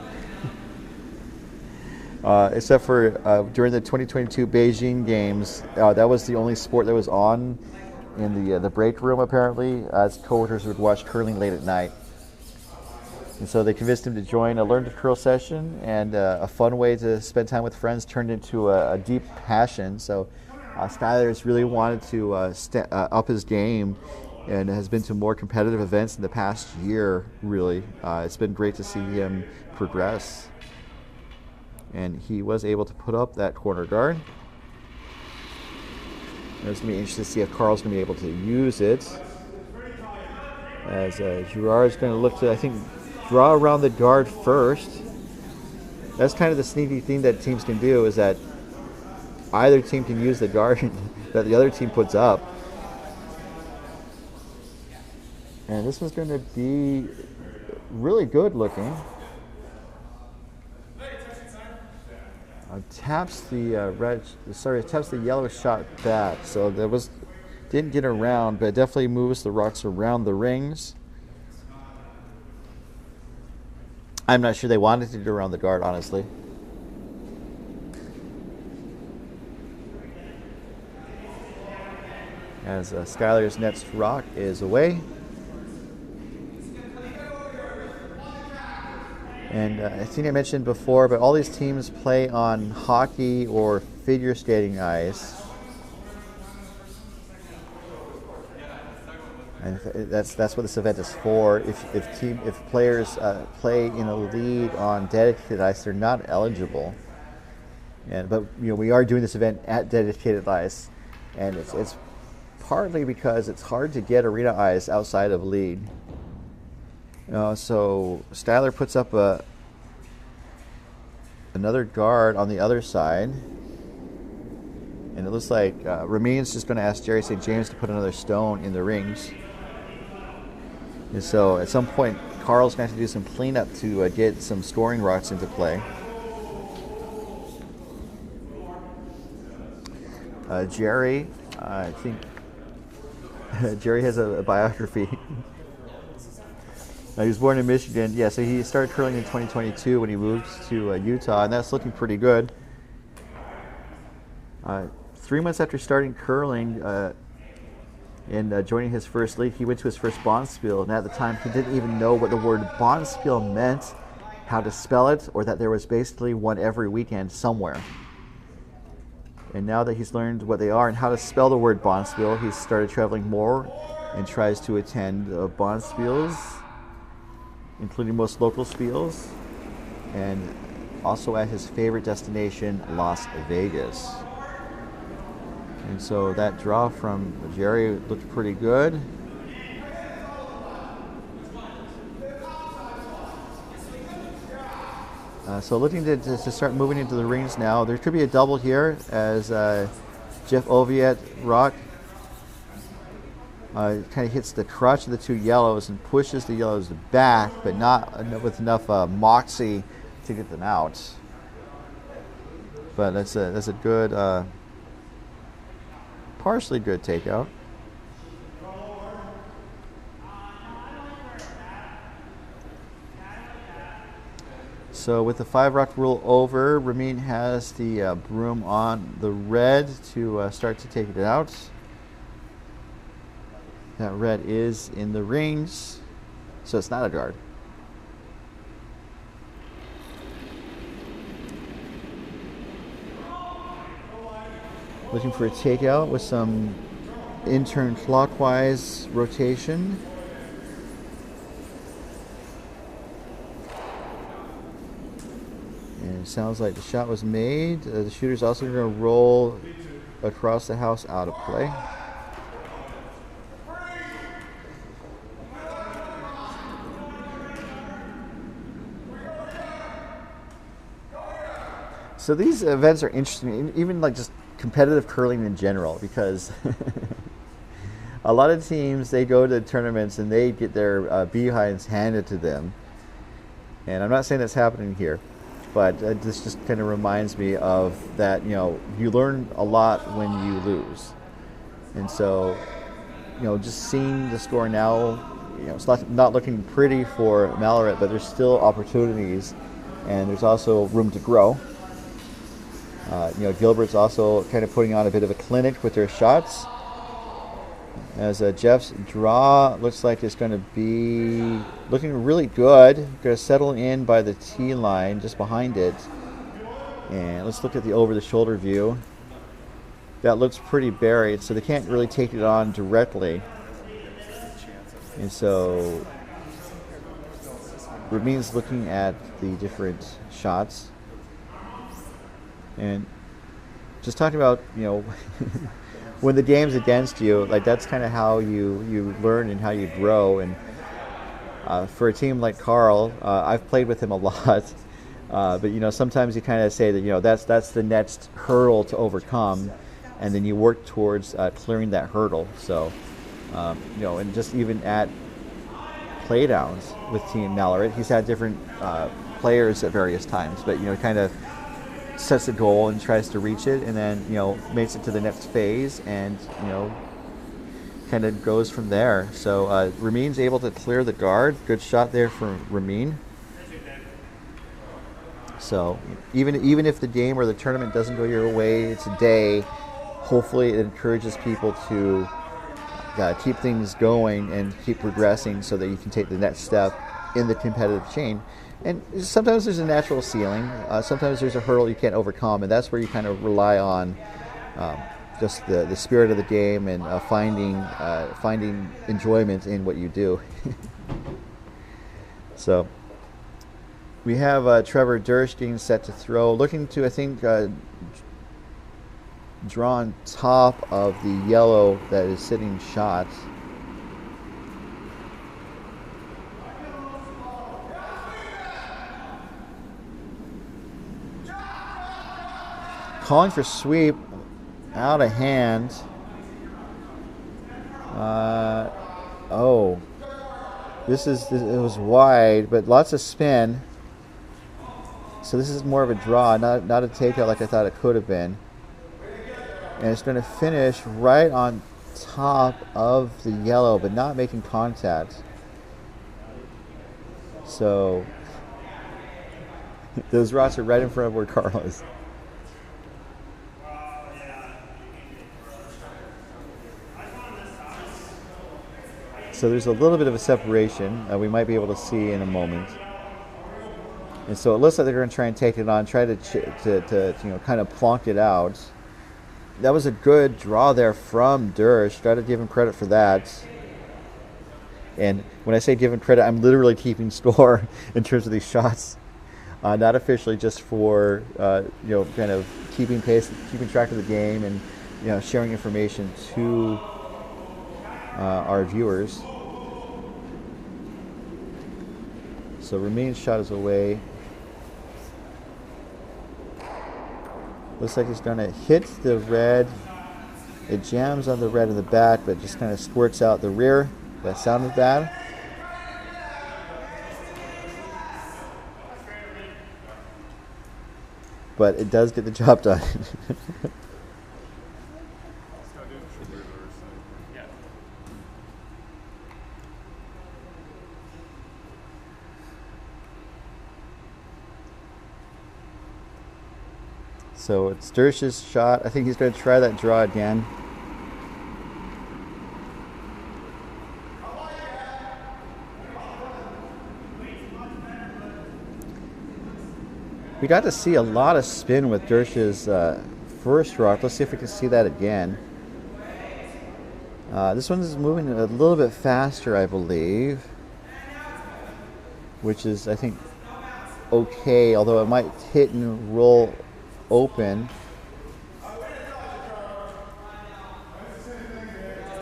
Except for during the 2022 Beijing Games. That was the only sport that was on in the break room, apparently. His coworkers would watch curling late at night. And so they convinced him to join a Learn to Curl session, and a fun way to spend time with friends turned into a deep passion. So Skylar has really wanted to up his game and has been to more competitive events in the past year, really. It's been great to see him progress. And he was able to put up that corner guard. It's going to be interesting to see if Carl's going to be able to use it. As Gerard's going to look to, I think, draw around the guard first. That's kind of the sneaky thing that teams can do, is that either team can use the guard that the other team puts up. And this was going to be really good looking. Taps the taps the yellow shot back, so there didn't get around, but it definitely moves the rocks around the rings. I'm not sure they wanted to do around the guard, honestly. As Skylar's next rock is away. And I think I mentioned before, but all these teams play on hockey or figure skating ice. And that's what this event is for. If players play in a league on dedicated ice, they're not eligible. But we are doing this event at dedicated ice, and it's partly because it's hard to get arena ice outside of league. So Skylar puts up another guard on the other side, and it looks like Ramin's just going to ask Jerry St. James to put another stone in the rings. And so at some point, Carl's going to have to do some cleanup to get some scoring rocks into play. Jerry, I think Jerry has a biography. He was born in Michigan. Yeah, so he started curling in 2022 when he moved to Utah, and that's looking pretty good. 3 months after starting curling and joining his first league, he went to his first bonspiel, and at the time he didn't even know what the word bonspiel meant, how to spell it, or that there was basically one every weekend somewhere. And now that he's learned what they are and how to spell the word bonspiel, he's started traveling more and tries to attend bonspiels, including most local spiels, and also at his favorite destination, Las Vegas. And so that draw from Jerry looked pretty good. So looking to start moving into the rings now. There could be a double here as Jeff Oviatt rock kind of hits the crotch of the two yellows and pushes the yellows back, but not with enough moxie to get them out. But that's a good, partially good takeout. So with the 5-rock rule over, Ramin has the broom on the red to start to take it out. That red is in the rings, so it's not a guard. Looking for a takeout with some in-turn clockwise rotation. And it sounds like the shot was made. The shooter's also going to roll across the house out of play. So these events are interesting, even like just competitive curling in general, because a lot of teams, they go to tournaments and they get their behinds handed to them. And I'm not saying that's happening here, but this just kind of reminds me of that, you know, you learn a lot when you lose. And so, you know, just seeing the score now, you know, it's not looking pretty for Malaret, but there's still opportunities, and there's also room to grow. You know, Gilbert's also kind of putting on a bit of a clinic with their shots. As Jeff's draw looks like it's going to be looking really good. Going to settle in by the tee line just behind it. And let's look at the over-the-shoulder view. That looks pretty buried, so they can't really take it on directly. And so Ramin's looking at the different shots. And just talking about, you know, when the game's against you, like that's kind of how you learn and how you grow. And for a team like Carl, I've played with him a lot, but you know, sometimes you kind of say that, you know, that's the next hurdle to overcome, and then you work towards clearing that hurdle. So you know, and just even at Playdowns with Team Malaret, he's had different players at various times, but you know, kind of sets a goal and tries to reach it, and then, you know, makes it to the next phase, and, you know, kind of goes from there. So Ramin's able to clear the guard. Good shot there from Ramin. So even if the game or the tournament doesn't go your way today, hopefully it encourages people to keep things going and keep progressing so that you can take the next step in the competitive chain. And sometimes there's a natural ceiling. Sometimes there's a hurdle you can't overcome, and that's where you kind of rely on just the spirit of the game and finding enjoyment in what you do. So we have Trevor Dersch getting set to throw, looking to, I think, draw on top of the yellow that is sitting shot. Calling for sweep, out of hand. it was wide, but lots of spin. So this is more of a draw, not a takeout like I thought it could have been. And it's going to finish right on top of the yellow, but not making contact. So those rods are right in front of where Carl is. So there's a little bit of a separation we might be able to see in a moment. And so it looks like they're going to try and take it on, try to kind of plonk it out. That was a good draw there from Dersh. Got to give him credit for that. And when I say give him credit, I'm literally keeping score in terms of these shots. Not officially, just for kind of keeping pace, keeping track of the game, and sharing information to our viewers. So remaining shot is away. Looks like he's gonna hit the red. It jams on the red in the back, but just kind of squirts out the rear. That sounded bad. But it does get the job done. So it's Dersh's shot. I think he's going to try that draw again. We got to see a lot of spin with Dersh's first rock. Let's see if we can see that again. This one is moving a little bit faster, I believe, which is, I think, okay, although it might hit and roll open.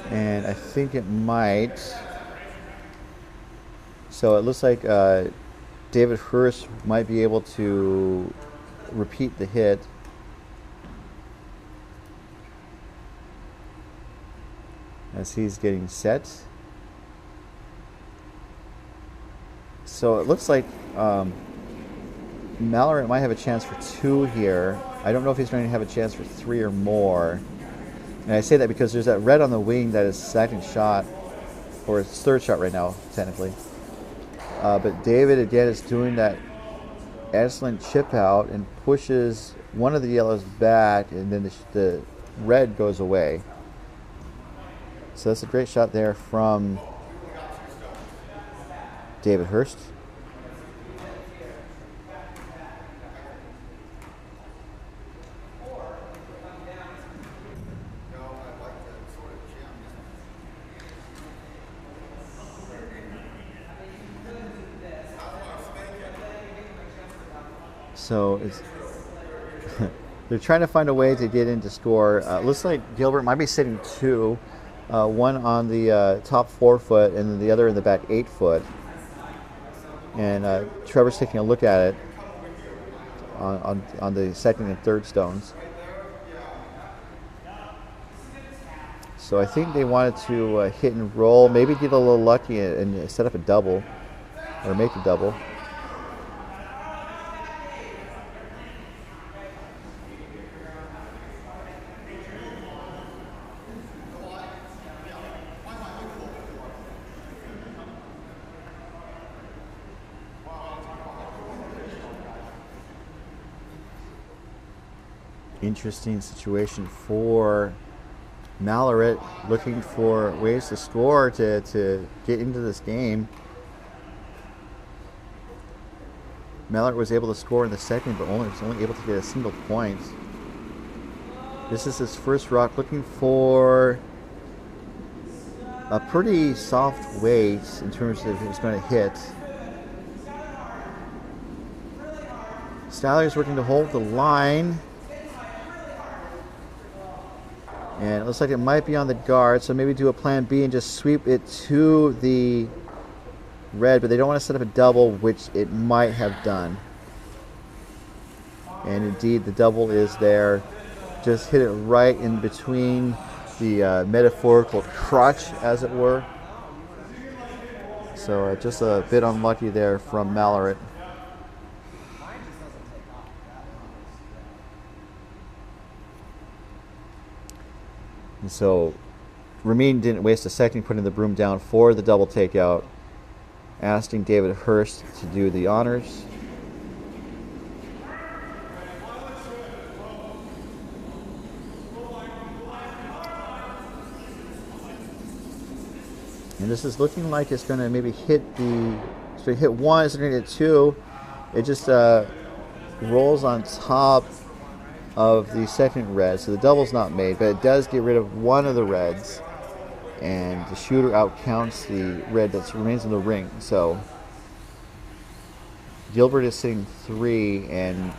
And I think it might. So it looks like David Hurst might be able to repeat the hit. As he's getting set. So it looks like Mallory might have a chance for 2 here. I don't know if he's going to have a chance for 3 or more. And I say that because there's that red on the wing that is second shot, or it's third shot right now, technically. But David, again, is doing that excellent chip out and pushes one of the yellows back, and then the red goes away. So that's a great shot there from David Hurst. So it's they're trying to find a way to get into score. Looks like Gilbert might be sitting 2, one on the top 4 foot and then the other in the back 8 foot. And Trevor's taking a look at it on the second and third stones. So I think they wanted to hit and roll, maybe get a little lucky and set up a double or make a double. Interesting situation for Mallory, looking for ways to score to get into this game. Mallory was able to score in the second, but was only able to get a single point. This is his first rock, looking for a pretty soft weight in terms of if it's going to hit. Styler's working to hold the line. And it looks like it might be on the guard, so maybe do a plan B and just sweep it to the red, but they don't want to set up a double, which it might have done. And indeed, the double is there. Just hit it right in between the metaphorical crotch, as it were. So just a bit unlucky there from Malloret. Mine just doesn't take off. That one is, And so Ramin didn't waste a second putting the broom down for the double takeout, asking David Hurst to do the honors. And this is looking like it's going to maybe hit the, so hit one, it's going to hit two. It just rolls on top of the second red, so the double's not made, but it does get rid of one of the reds, and the shooter outcounts the red that remains in the ring. So Gilbert is sitting 3, and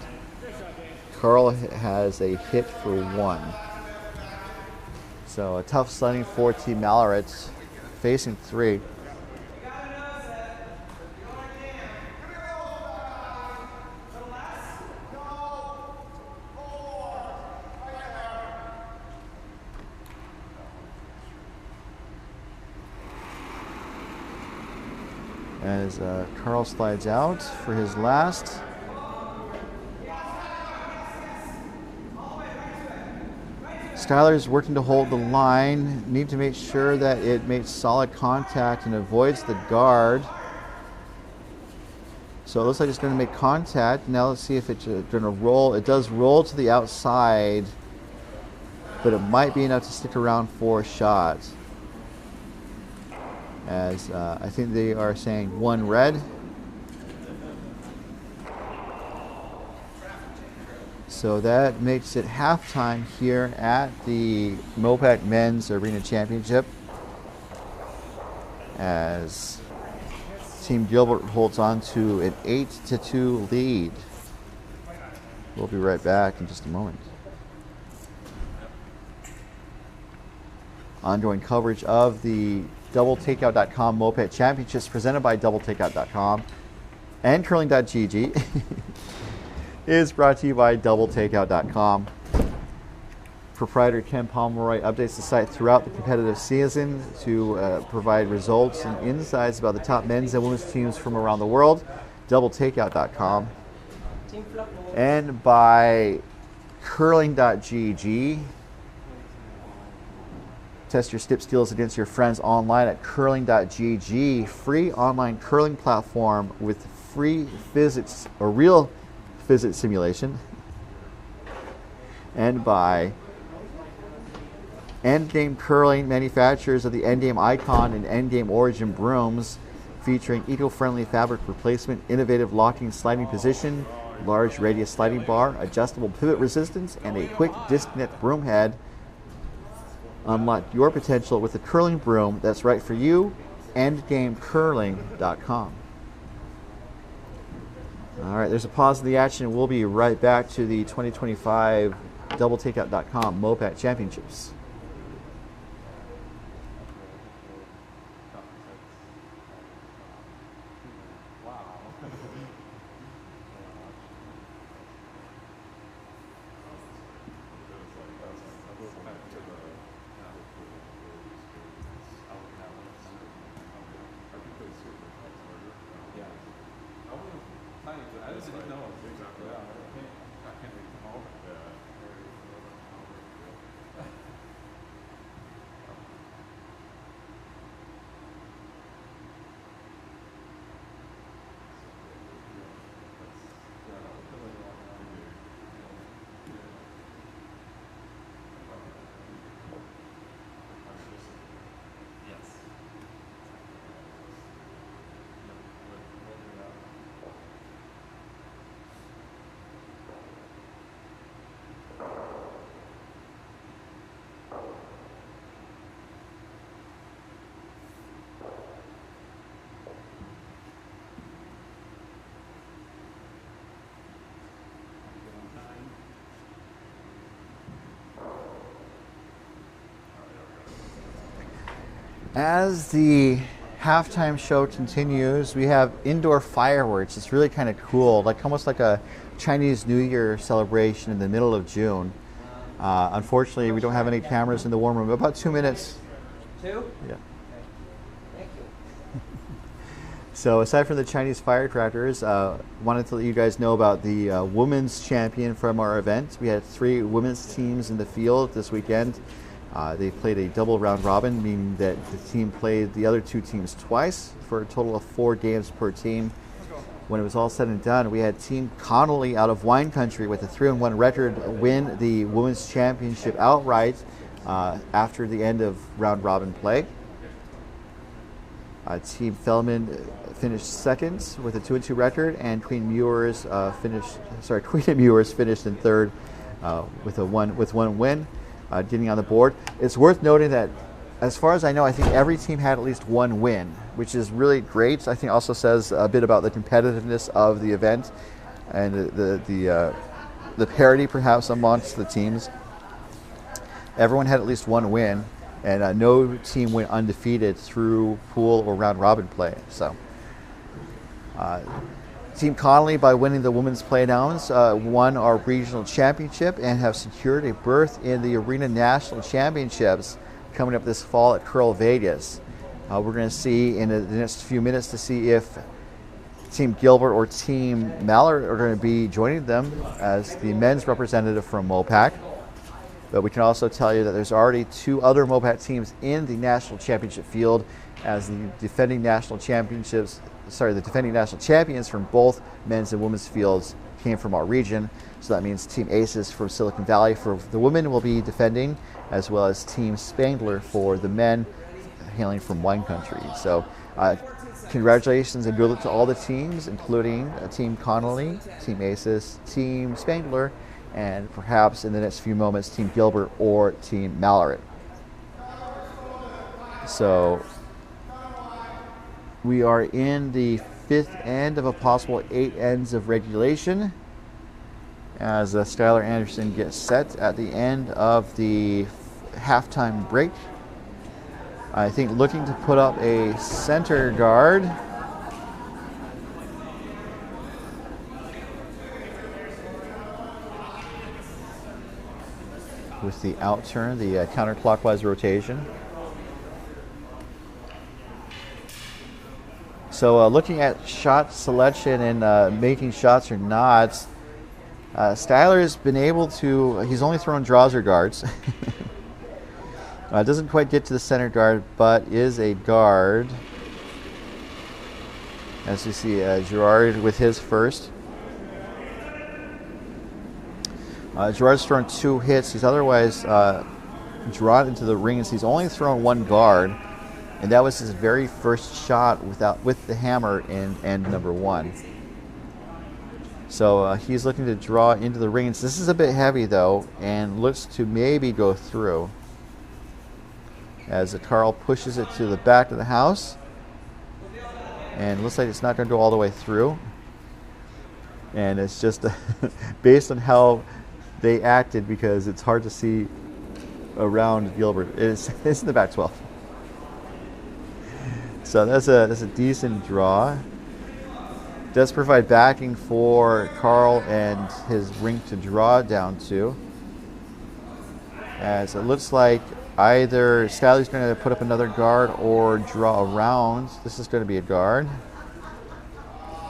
Carl has a hit for 1. So a tough sledding for Team Malloret, facing 3. As Carl slides out for his last. Skylar's working to hold the line. Need to make sure that it makes solid contact and avoids the guard. So it looks like it's going to make contact. Now let's see if it's going to roll. It does roll to the outside, but it might be enough to stick around for a shot. As I think they are saying 1 red. So that makes it halftime here at the MoPac Men's Arena Championship, as Team Gilbert holds on to an 8-2 lead. We'll be right back in just a moment. Ongoing coverage of the DoubleTakeout.com MoPac Championships presented by DoubleTakeout.com and Curling.gg is brought to you by DoubleTakeout.com. Proprietor Ken Pomeroy updates the site throughout the competitive season to provide results and insights about the top men's and women's teams from around the world. DoubleTakeout.com. And by Curling.gg. Test your stip skills against your friends online at Curling.gg. Free online curling platform with free physics, or real physics simulation. And by Endgame Curling, manufacturers of the Endgame Icon and Endgame Origin brooms, featuring eco-friendly fabric replacement, innovative locking sliding position, large radius sliding bar, adjustable pivot resistance, and a quick disconnect broom head. Unlock your potential with a curling broom that's right for you. EndgameCurling.com. All right, there's a pause in the action. We'll be right back to the 2025 DoubleTakeout.com MoPac Championships. As the halftime show continues, we have indoor fireworks. It's really kind of cool, like almost like a Chinese New Year celebration in the middle of June. Unfortunately, we don't have any cameras in the warm room. About 2 minutes. 2? Yeah. Thank you. So aside from the Chinese firecrackers, wanted to let you guys know about the women's champion from our event. We had 3 women's teams in the field this weekend. They played a double round robin, meaning that the team played the other 2 teams twice for a total of 4 games per team. When it was all said and done, we had Team Connolly out of wine country with a 3-1 record win the women's championship outright after the end of round robin play. Team Fellman finished second with a 2-2 record, and Queen Mewers finished in third with one win, getting on the board. It's worth noting that, as far as I know, I think every team had at least 1 win, which is really great. I think also says a bit about the competitiveness of the event and the parity perhaps amongst the teams. Everyone had at least 1 win, and no team went undefeated through pool or round robin play. So, Team Connolly, by winning the women's Playdowns, won our regional championship and have secured a berth in the Arena National Championships coming up this fall at CurlVegas. We're going to see in the next few minutes to see if Team Gilbert or Team Mallard are going to be joining them as the men's representative from MoPac. But we can also tell you that there's already 2 other MoPac teams in the national championship field, as the defending national champions from both men's and women's fields came from our region. So that means Team Aces from Silicon Valley for the women will be defending, as well as Team Spangler for the men hailing from wine country. So congratulations and good luck to all the teams, including Team Connolly, Team Aces, Team Spangler, and perhaps in the next few moments, Team Gilbert or Team Mallard. So we are in the 5th end of a possible 8 ends of regulation, as Skylar Anderson gets set at the end of the halftime break. I think looking to put up a center guard. With the outturn, the counterclockwise rotation. So looking at shot selection and making shots or not, Skylar's been able to, he's only thrown draws or guards. Doesn't quite get to the center guard, but is a guard. As you see, Gerard with his first. Gerard's thrown 2 hits. He's otherwise drawn into the rings. He's only thrown 1 guard, and that was his very first shot with the hammer in end number 1. So he's looking to draw into the rings. This is a bit heavy though, and looks to maybe go through. As Carl pushes it to the back of the house, and looks like it's not going to go all the way through. And it's just based on how they acted, because it's hard to see around Gilbert. It's in the back 12. So that's a decent draw. Does provide backing for Carl and his ring to draw down to. As it looks like either Skylar's going to put up another guard or draw around. This is going to be a guard.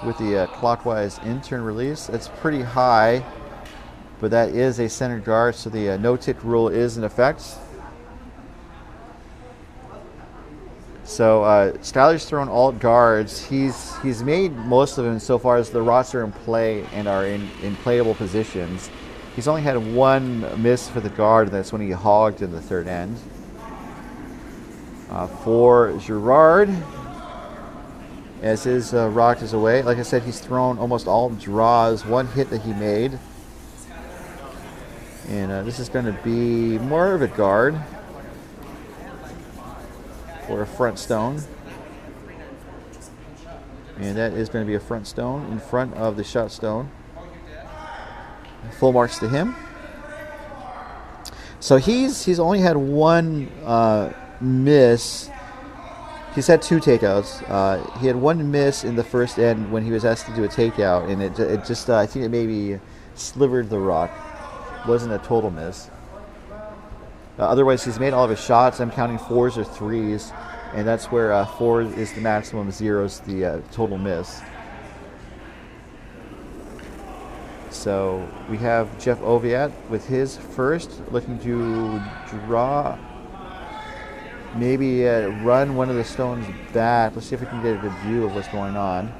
With the clockwise in-turn release. It's pretty high, but that is a center guard, so the no-tick rule is in effect. So Skylar's thrown all guards. He's made most of them so far as the roster in play and are in playable positions. He's only had 1 miss for the guard, and that's when he hogged in the 3rd end. For Gerard, as his rock is away, like I said, he's thrown almost all draws. 1 hit that he made. And this is going to be more of a guard or a front stone. And that is going to be a front stone in front of the shot stone. Full marks to him. So he's only had 1 miss. He's had 2 takeouts. He had 1 miss in the first end when he was asked to do a takeout, and it just I think it maybe slivered the rock. Wasn't a total miss. Otherwise, he's made all of his shots. I'm counting 4s or 3s. and that's where 4 is the maximum, 0 is the total miss. So we have Jeff Oviatt with his first, looking to draw, maybe run one of the stones back. Let's see if we can get a good view of what's going on.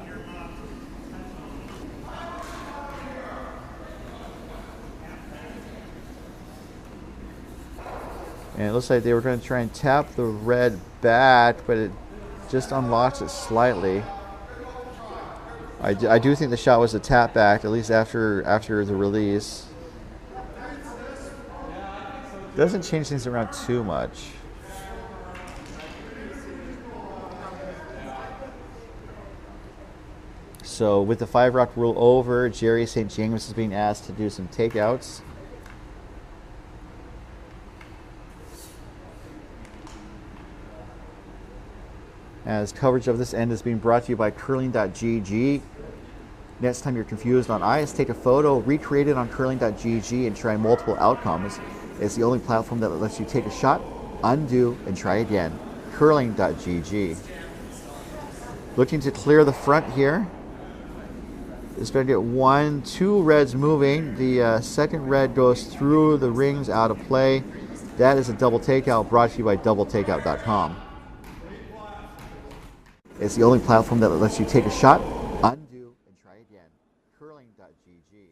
And it looks like they were going to try and tap the red back, but it just unlocks it slightly. I do think the shot was a tap back, at least after the release. Doesn't change things around too much. So with the 5-rock rule over, Jerry St. James is being asked to do some takeouts. As coverage of this end is being brought to you by curling.gg. Next time you're confused on ice, take a photo, recreate it on curling.gg, and try multiple outcomes. It's the only platform that lets you take a shot, undo, and try again. Curling.gg. Looking to clear the front here. It's going to get 2 reds moving. The second red goes through the rings out of play. That is a double takeout brought to you by doubletakeout.com. It's the only platform that lets you take a shot, undo, and try again. Curling.gg.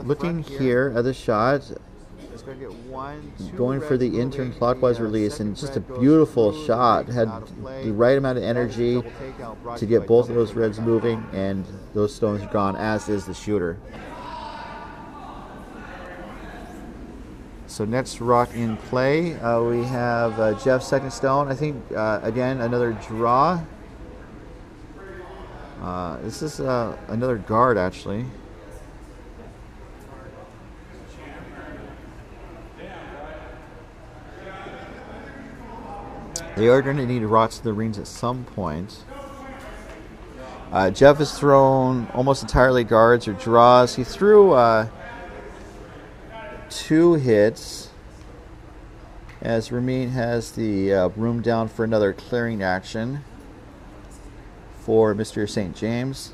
Looking here at the shot, it's going to get going for the intern clockwise release, and just a beautiful shot. Had the right amount of energy to get both of those reds moving, and those stones are gone, as is the shooter. So next rock in play, we have Jeff's second stone. I think, again, another draw. This is another guard, actually. They are going to need rocks to the rings at some point. Jeff has thrown almost entirely guards or draws. He threw 2 hits, as Ramin has the room down for another clearing action for Mr. St. James.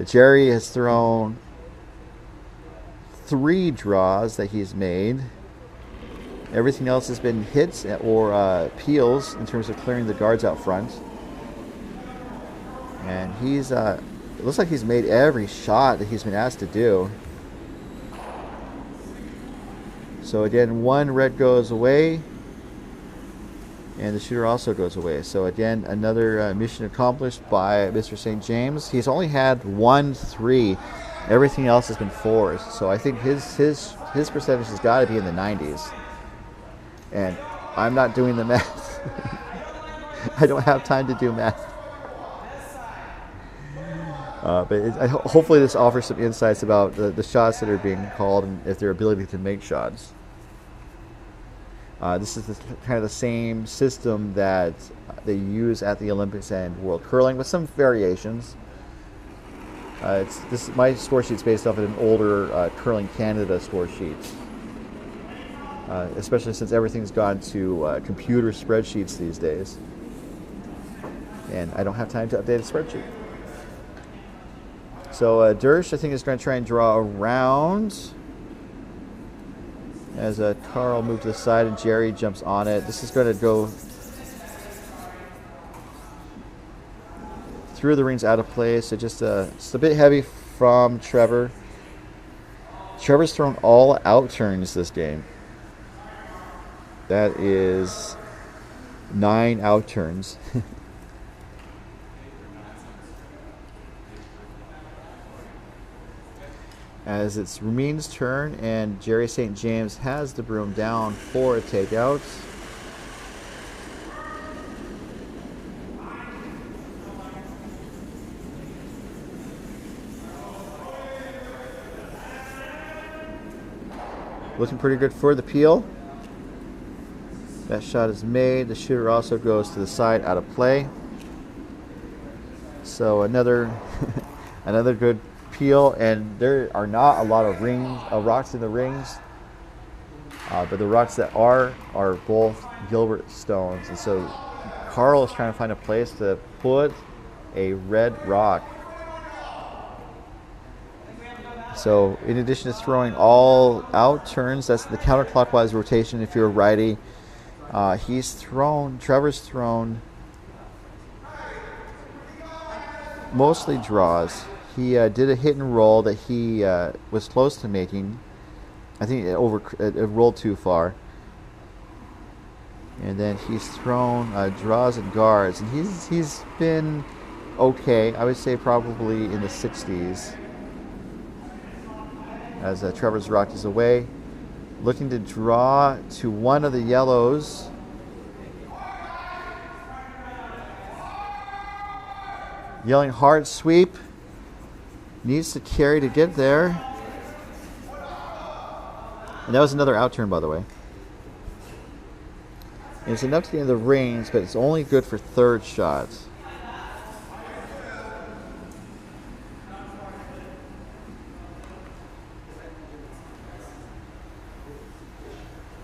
Jerry has thrown 3 draws that he's made. Everything else has been hits or peels in terms of clearing the guards out front. And he's it looks like he's made every shot that he's been asked to do. So again, 1 red goes away, and the shooter also goes away. So again, another mission accomplished by Mr. St. James. He's only had 1 3. Everything else has been 4s. So I think his percentage has got to be in the 90s. And I'm not doing the math. I don't have time to do math. But hopefully this offers some insights about the shots that are being called and if their ability to make shots. This is kind of the same system that they use at the Olympics and World Curling, with some variations. My score sheet's based off of an older Curling Canada score sheet, especially since everything's gone to computer spreadsheets these days, and I don't have time to update a spreadsheet. So Dersh, I think, is going to try and draw around as Carl moves to the side and Jerry jumps on it. This is going to go through the rings out of play, so just it's a bit heavy from Trevor. Trevor's thrown all out turns this game. That is 9 out turns. As it's Ramin's turn, and Jerry St. James has the broom down for a takeout. Looking pretty good for the peel. That shot is made. The shooter also goes to the side out of play. So another another good peel, and there are not a lot of rocks in the rings. But the rocks that are both Gilbert stones, and so Carl is trying to find a place to put a red rock. So in addition to throwing all out turns, that's the counterclockwise rotation if you're a righty. Trevor's thrown mostly draws. He did a hit and roll that he was close to making. I think it rolled too far. And then he's thrown draws and guards, and he's been okay. I would say probably in the 60s. As Trevor's rocked is away, looking to draw to one of the yellows. Yelling hard sweep. Needs to carry to get there. And that was another out turn, by the way. And it's enough to get in the range, but it's only good for third shots.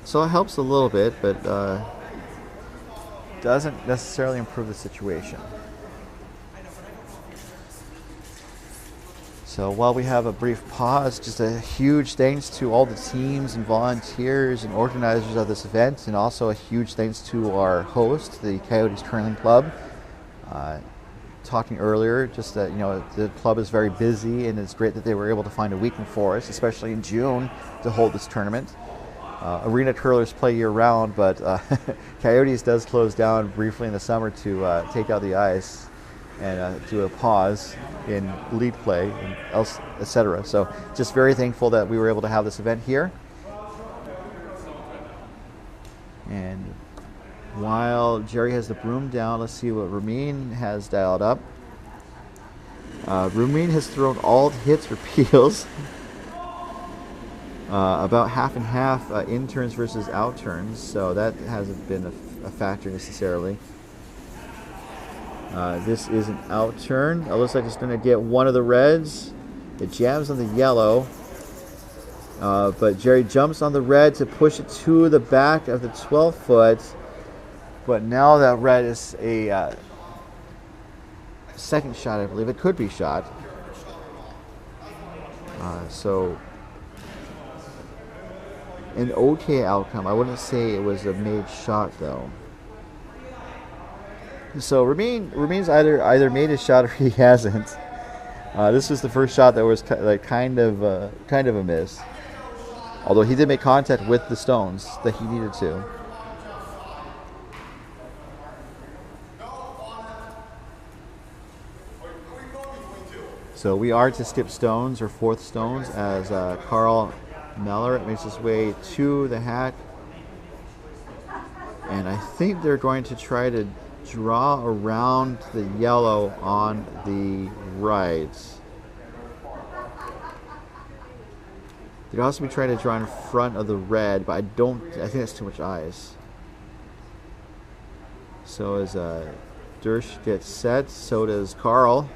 So it helps a little bit, but doesn't necessarily improve the situation. So while we have a brief pause, just a huge thanks to all the teams and volunteers and organizers of this event, and also a huge thanks to our host, the Coyotes Curling Club. Talking earlier, just that the club is very busy, and it's great that they were able to find a weekend for us, especially in June, to hold this tournament. Arena curlers play year-round, but Coyotes does close down briefly in the summer to take out the ice and do a pause in league play, and etc. So just very thankful that we were able to have this event here. And while Jerry has the broom down, let's see what Ramin has dialed up. Ramin has thrown all hits for peels. About half and half in turns versus out turns, so that hasn't been a factor necessarily. This is an out turn. It looks like it's going to get one of the reds. It jams on the yellow, but Jerry jumps on the red to push it to the back of the 12-foot. But now that red is a second shot, I believe. It could be shot. So an okay outcome. I wouldn't say it was a made shot though. So Ramin's either made a shot or he hasn't. This was the first shot that was kind of a miss. Although he did make contact with the stones that he needed to. So we are to skip stones or fourth stones as Carl Malloret makes his way to the hack. And I think they're going to try to draw around the yellow on the right. They'd also be trying to draw in front of the red, but I think that's too much ice. So as Dersh gets set, so does Carl.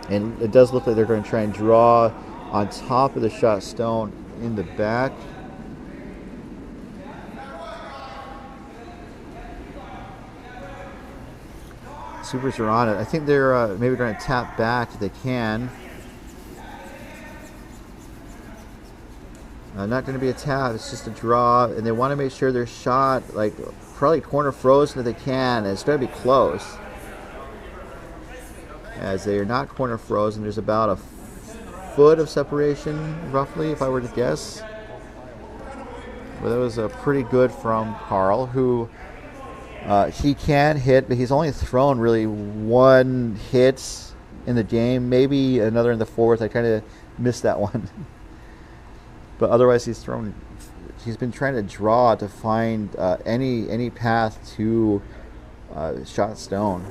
And it does look like they're going to try and draw on top of the shot stone in the back. Supers are on it. I think they're maybe going to tap back if they can. Not going to be a tap, it's just a draw. And they want to make sure their shot, probably corner frozen if they can. And it's going to be close. As they are not corner frozen, there's about a foot of separation, roughly, if I were to guess. But that was pretty good from Carl, who he can hit, but he's only thrown really one hit in the game, maybe another in the fourth. I kind of missed that one. But otherwise, he's been trying to draw to find any path to shot stone.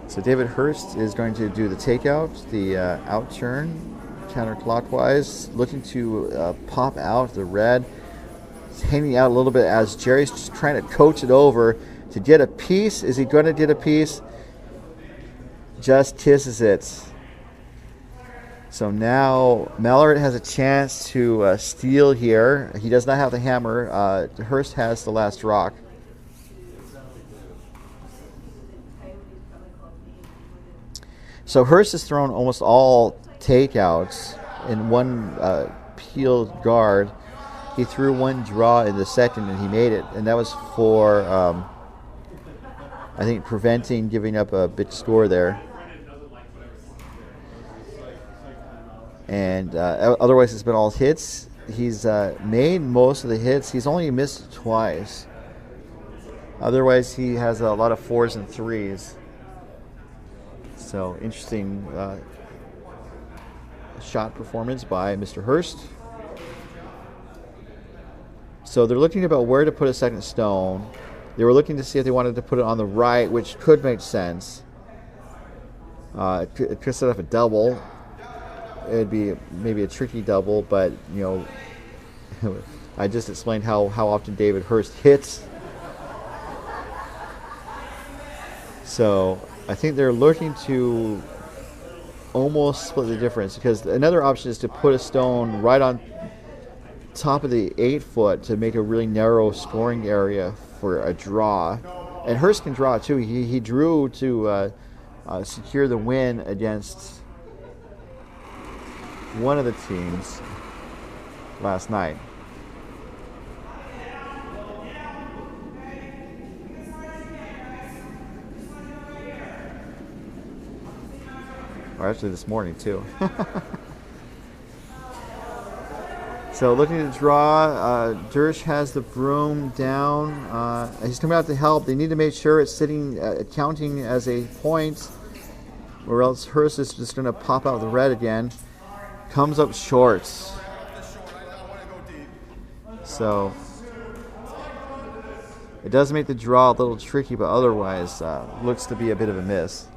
So David Hurst is going to do the takeout, the out turn, counterclockwise, looking to pop out the red. It's hanging out a little bit as Jerry's just trying to coach it over to get a piece. Is he going to get a piece? Just kisses it. So now Malloret has a chance to steal here. He does not have the hammer. Hurst has the last rock. So Hurst has thrown almost all takeouts in one peeled guard. He threw one draw in the second and he made it. And that was for, I think, preventing giving up a big score there. And otherwise it's been all hits. He's made most of the hits. He's only missed twice. Otherwise he has a lot of 4s and 3s. So interesting shot performance by Mr. Hurst. So they're looking about where to put a second stone. They were looking to see if they wanted to put it on the right, which could make sense. It could set up a double. It'd be maybe a tricky double, but you know, I just explained how often David Hurst hits. So I think they're looking to almost split the difference, because another option is to put a stone right on top of the 8-foot to make a really narrow scoring area for a draw. And Hurst can draw too. He drew to secure the win against one of the teams last night. Or actually this morning too. So looking to draw, Dersh has the broom down. He's coming out to help. They need to make sure it's sitting, counting as a point, or else Hurst is just going to pop out the red again. Comes up short. So it does make the draw a little tricky, but otherwise looks to be a bit of a miss.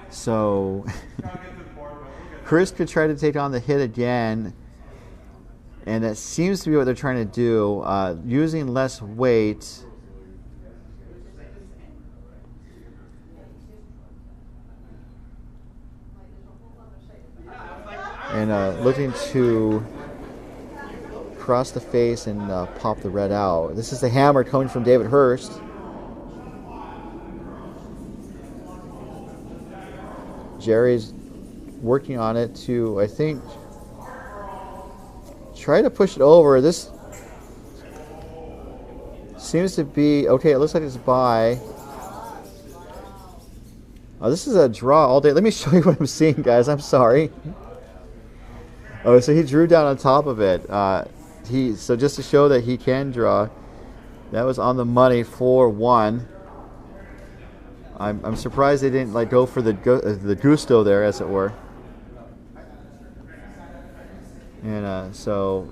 So Chris could try to take on the hit again, and that seems to be what they're trying to do, using less weight. And looking to cross the face and pop the red out. This is the hammer coming from David Hurst. Jerry's working on it to, I think, try to push it over. This seems to be okay. It looks like it's by. Oh, this is a draw all day. Let me show you what I'm seeing, guys. I'm sorry. Oh, so he drew down on top of it. So just to show that he can draw, that was on the money 4-1. I'm surprised they didn't go for the gusto there, as it were. And so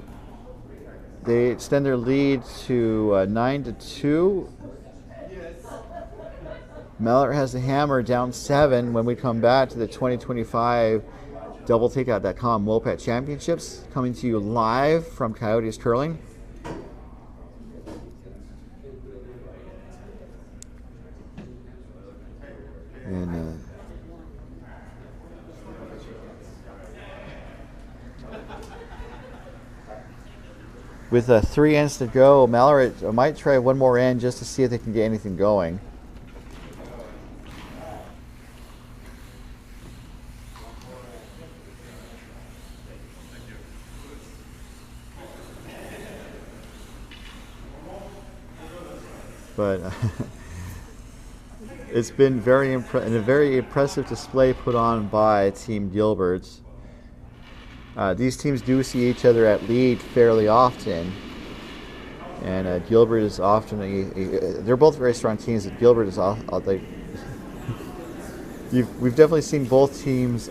they extend their lead to 9-2. Malloret has the hammer down 7 when we come back to the 2025 DoubleTakeout.com MoPac Championships, coming to you live from Coyotes Curling. And with 3 ends to go, Malloret might try one more end just to see if they can get anything going. But it's been a very impressive display put on by Team Gilbert. These teams do see each other at lead fairly often, and Gilbert is often they're both very strong teams. Gilbert is we've definitely seen both teams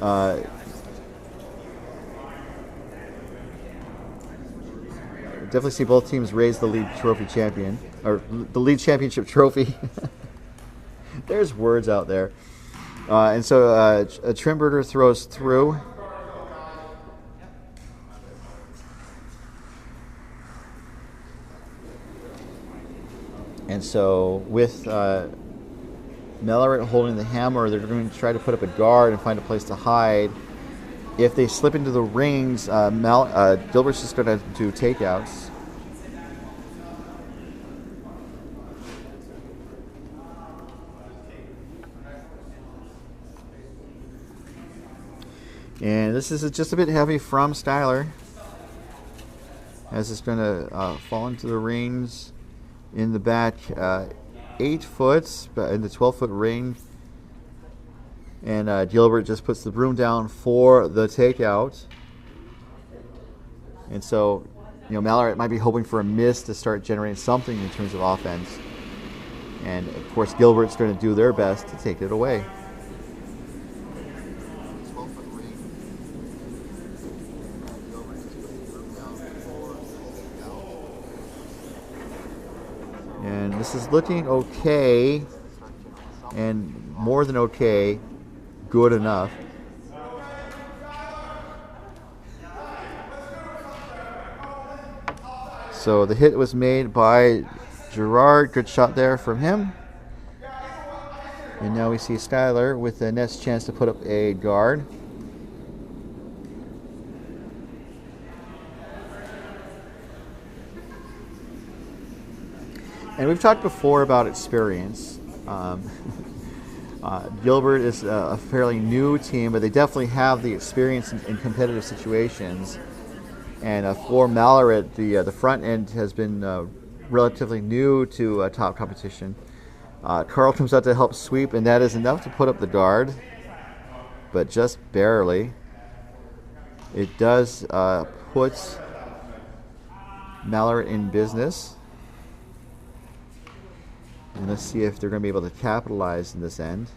raise the league trophy champion, or the league championship trophy. There's words out there. And so a Trimberger throws through. And so with Mellerit holding the hammer, they're going to try to put up a guard and find a place to hide. If they slip into the rings, Gilbert's just going to do takeouts. And this is just a bit heavy from Styler, as it's going to fall into the rings in the back 8 foot, in the 12-foot ring. And Gilbert just puts the broom down for the takeout. And so, Mellerit might be hoping for a miss to start generating something in terms of offense. And of course, Gilbert's going to do their best to take it away. And this is looking okay, and more than okay, good enough. So the hit was made by Gerard. Good shot there from him. And now we see Skyler with the next chance to put up a guard. And we've talked before about experience. Gilbert is a fairly new team, but they definitely have the experience in competitive situations. And for Mellerit, the front end has been relatively new to top competition. Carl comes out to help sweep, and that is enough to put up the guard, but just barely. It does put Mellerit in business. And let's see if they're going to be able to capitalize in this end.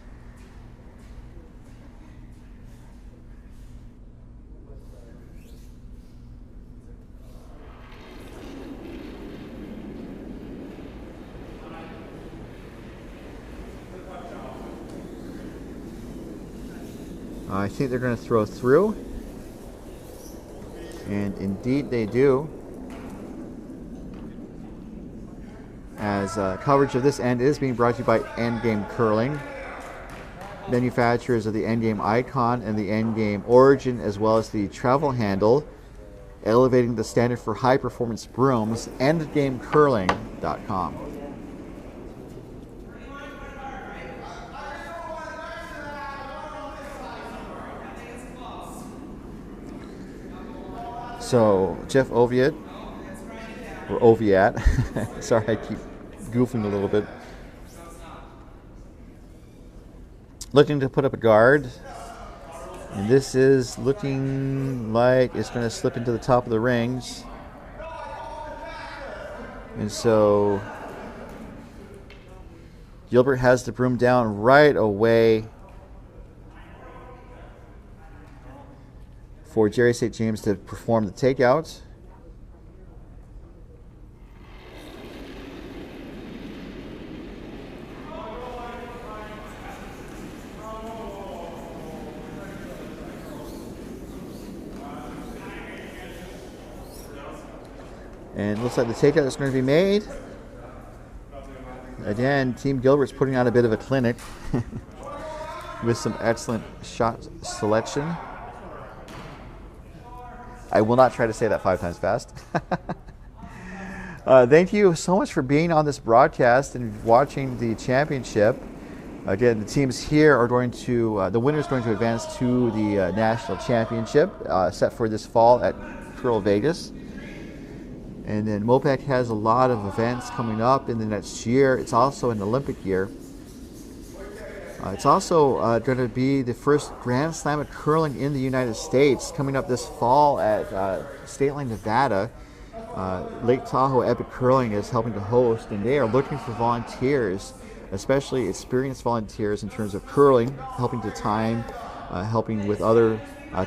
I think they're going to throw through. And indeed they do. As coverage of this end is being brought to you by Endgame Curling, manufacturers of the Endgame Icon and the Endgame Origin, as well as the travel handle, elevating the standard for high-performance brooms, endgamecurling.com. So, Jeff Oviatt, or Oviatt, sorry, I keep goofing a little bit, looking to put up a guard, and this is looking like it's going to slip into the top of the rings. And so Gilbert has the broom down right away for Jerry St. James to perform the takeout. And it looks like the takeout is going to be made. Again, Team Gilbert's putting on a bit of a clinic with some excellent shot selection. I will not try to say that 5 times fast. Thank you so much for being on this broadcast and watching the championship. Again, the teams here are going to, the winner is going to advance to the national championship set for this fall at CurlVegas. And then MoPac has a lot of events coming up in the next year. It's also an Olympic year. It's also going to be the first Grand Slam of curling in the United States coming up this fall at State Line, Nevada. Lake Tahoe Epic Curling is helping to host, and they are looking for volunteers, especially experienced volunteers in terms of curling, helping to time, helping with other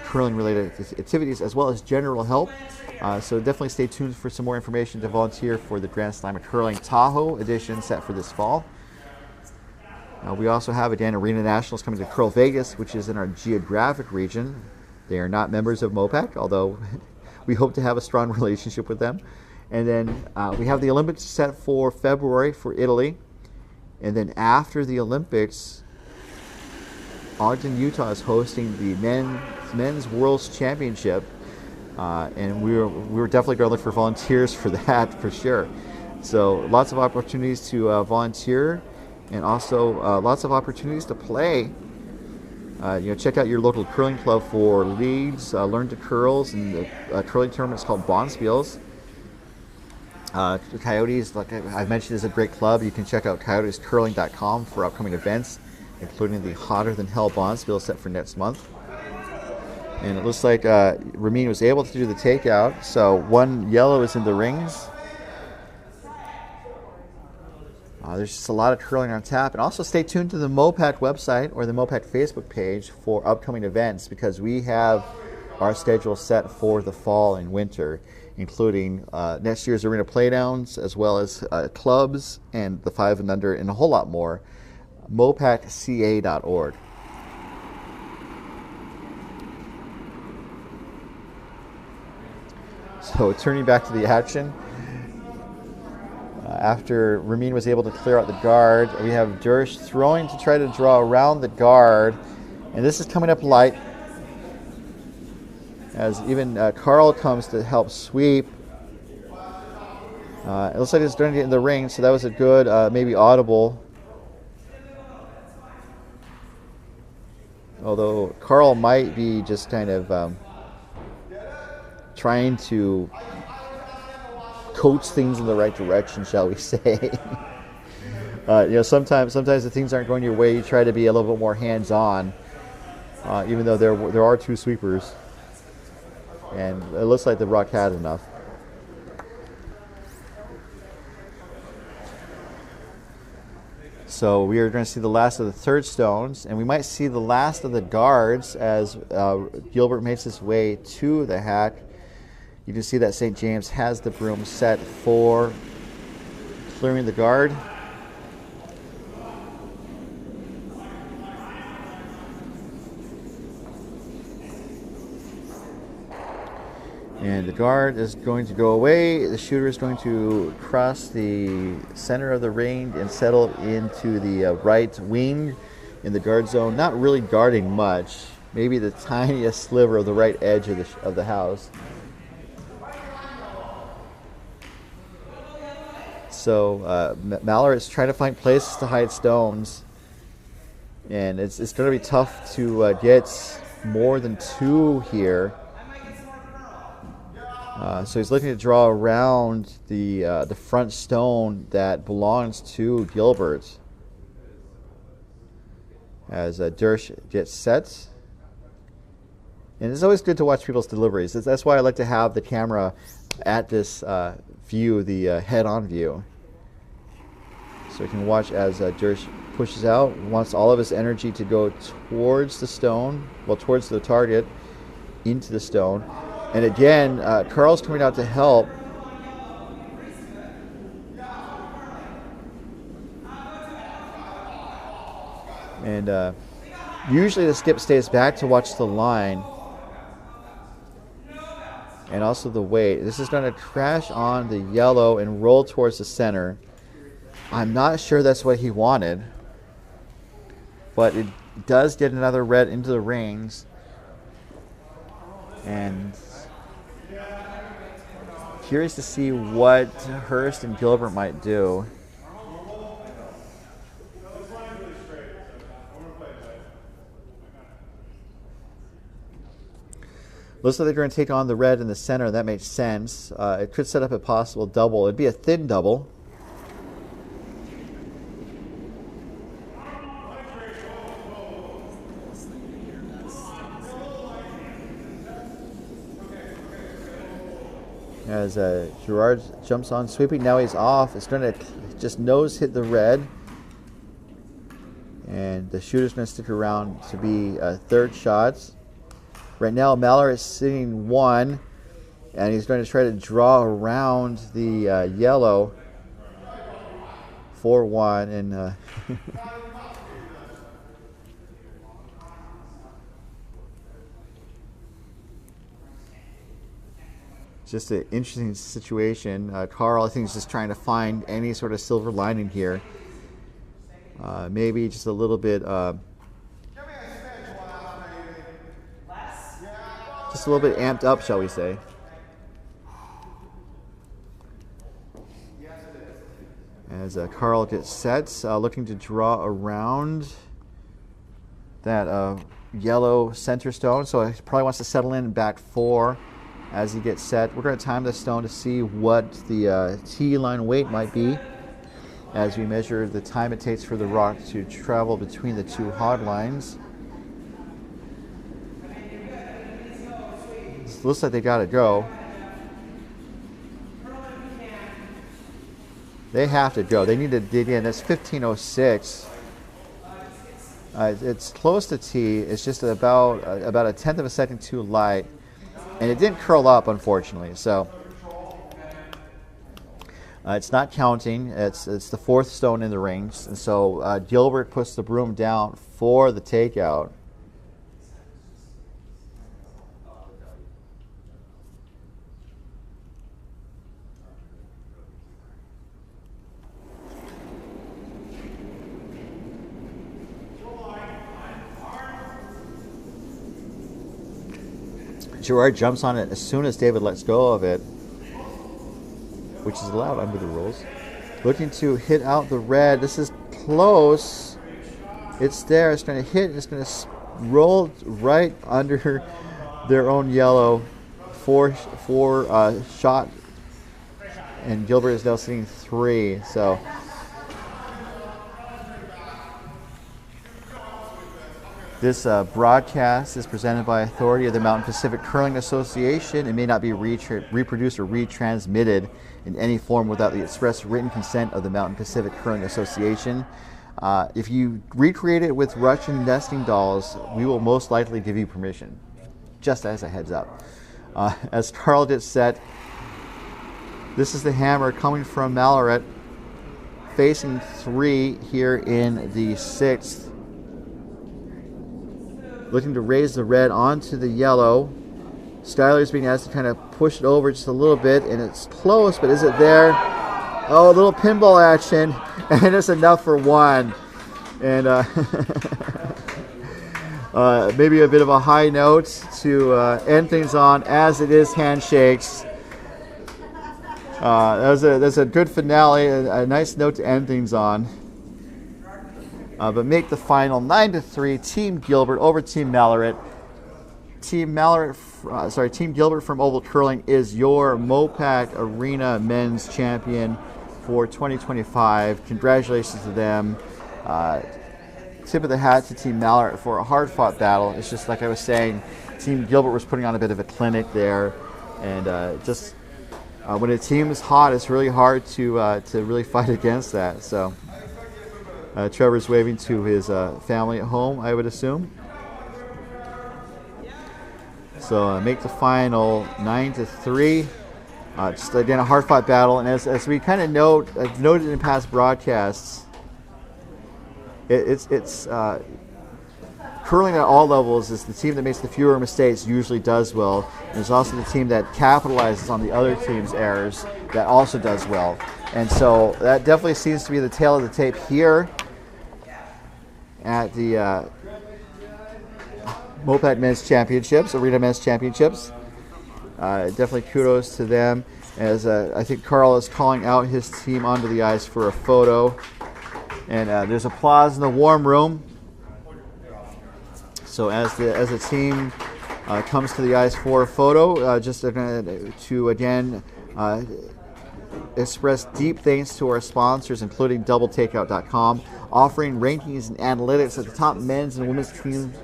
curling-related activities, as well as general help. So definitely stay tuned for some more information to volunteer for the Grand Slam of Curling Tahoe edition set for this fall. We also have, again, Arena Nationals coming to CurlVegas, which is in our geographic region. They are not members of MoPac, although we hope to have a strong relationship with them. And then we have the Olympics set for February for Italy. And then after the Olympics, Ogden, Utah is hosting the men's World Championship. And we were definitely going to look for volunteers for that, for sure. So lots of opportunities to volunteer, and also lots of opportunities to play. Check out your local curling club for leagues, learn to curls, and the curling tournaments called Bonspiels. Coyotes, like I mentioned, is a great club. You can check out coyotescurling.com for upcoming events, including the Hotter Than Hell Bonspiel set for next month. And it looks like Ramin was able to do the takeout, so one yellow is in the rings. There's just a lot of curling on tap. And also stay tuned to the MoPac website or the MoPac Facebook page for upcoming events, because we have our schedule set for the fall and winter, including next year's Arena Playdowns, as well as clubs and the 5 and under, and a whole lot more. MoPacCA.org. So turning back to the action, after Ramin was able to clear out the guard, we have Dersh throwing to try to draw around the guard, and this is coming up light, as even Carl comes to help sweep. It looks like it's starting to get in the ring, so that was a good, maybe audible. Although Carl might be just kind of trying to coach things in the right direction, shall we say. Sometimes the things aren't going your way. You try to be a little bit more hands-on, even though there are 2 sweepers. And it looks like the Rock had enough. So we are going to see the last of the third stones, and we might see the last of the guards as Gilbert makes his way to the hack. You can see that St. James has the broom set for clearing the guard. And the guard is going to go away. The shooter is going to cross the center of the ring and settle into the right wing in the guard zone. Not really guarding much. Maybe the tiniest sliver of the right edge of the house. So Mallard is trying to find places to hide stones. And it's going to be tough to get more than 2 here. So he's looking to draw around the front stone that belongs to Gilbert. As Dersh gets set. And it's always good to watch people's deliveries. That's why I like to have the camera at this view, the head-on view. So you can watch as Dersh pushes out, wants all of his energy to go towards the stone, well, towards the target, into the stone. And again, Carl's coming out to help. And usually the skip stays back to watch the line. And also the weight. This is going to crash on the yellow and roll towards the center. I'm not sure that's what he wanted. But it does get another red into the rings. And curious to see what Hurst and Gilbert might do. Looks like they're going to take on the red in the center. That makes sense. It could set up a possible double. It'd be a thin double. As Gerard jumps on sweeping, now he's off. It's going to just nose hit the red. And the shooter's going to stick around to be third shots. Right now, Mallard is sitting 1, and he's going to try to draw around the yellow for 1. And just an interesting situation. Carl, I think, is just trying to find any sort of silver lining here. Maybe just a little bit, just a little bit amped up, shall we say. As Carl gets set, looking to draw around that yellow center stone. So he probably wants to settle in back 4 as he gets set. We're going to time the stone to see what the tee line weight might be as we measure the time it takes for the rock to travel between the 2 hod lines. It looks like they got to go. They have to go. They need to dig in. That's 15:06. It's close to tee. It's just about a tenth of a second too light, and it didn't curl up, unfortunately. So it's not counting. It's the 4th stone in the rings, and so Gilbert puts the broom down for the takeout. Gerard jumps on it as soon as David lets go of it, which is allowed under the rules. Looking to hit out the red. This is close. It's there. It's going to hit. It's going to roll right under their own yellow. Four shot. And Gilbert is now sitting 3. So this broadcast is presented by authority of the Mountain Pacific Curling Association. It may not be reproduced or retransmitted in any form without the express written consent of the Mountain Pacific Curling Association. If you recreate it with Russian nesting dolls, we will most likely give you permission, just as a heads up. As Carl gets set, this is the hammer coming from Malaret, facing 3 here in the 6th. Looking to raise the red onto the yellow. Skylar's being asked to kind of push it over just a little bit, and it's close, but is it there? Oh, a little pinball action, and it's enough for 1. And maybe a bit of a high note to end things on, as it is handshakes. That's a good finale, a nice note to end things on. But make the final 9-3, Team Gilbert over Team Malaret. Team Gilbert from Oval Curling is your MoPac Arena Men's Champion for 2025. Congratulations to them. Tip of the hat to Team Malaret for a hard-fought battle. It's just like I was saying, Team Gilbert was putting on a bit of a clinic there, and when a team is hot, it's really hard to really fight against that. So. Trevor's waving to his family at home, I would assume. So make the final 9-3. Just again a hard-fought battle, and as we kind of noted in past broadcasts, it's curling at all levels is the team that makes the fewer mistakes usually does well. And it's also the team that capitalizes on the other team's errors that also does well. And so that definitely seems to be the tail of the tape here at the MoPac Men's Championships, Arena Men's Championships. Definitely kudos to them, as I think Carl is calling out his team onto the ice for a photo. And there's applause in the warm room. So as the team comes to the ice for a photo, just to again express deep thanks to our sponsors, including DoubleTakeout.com, offering rankings and analytics of the top men's and women's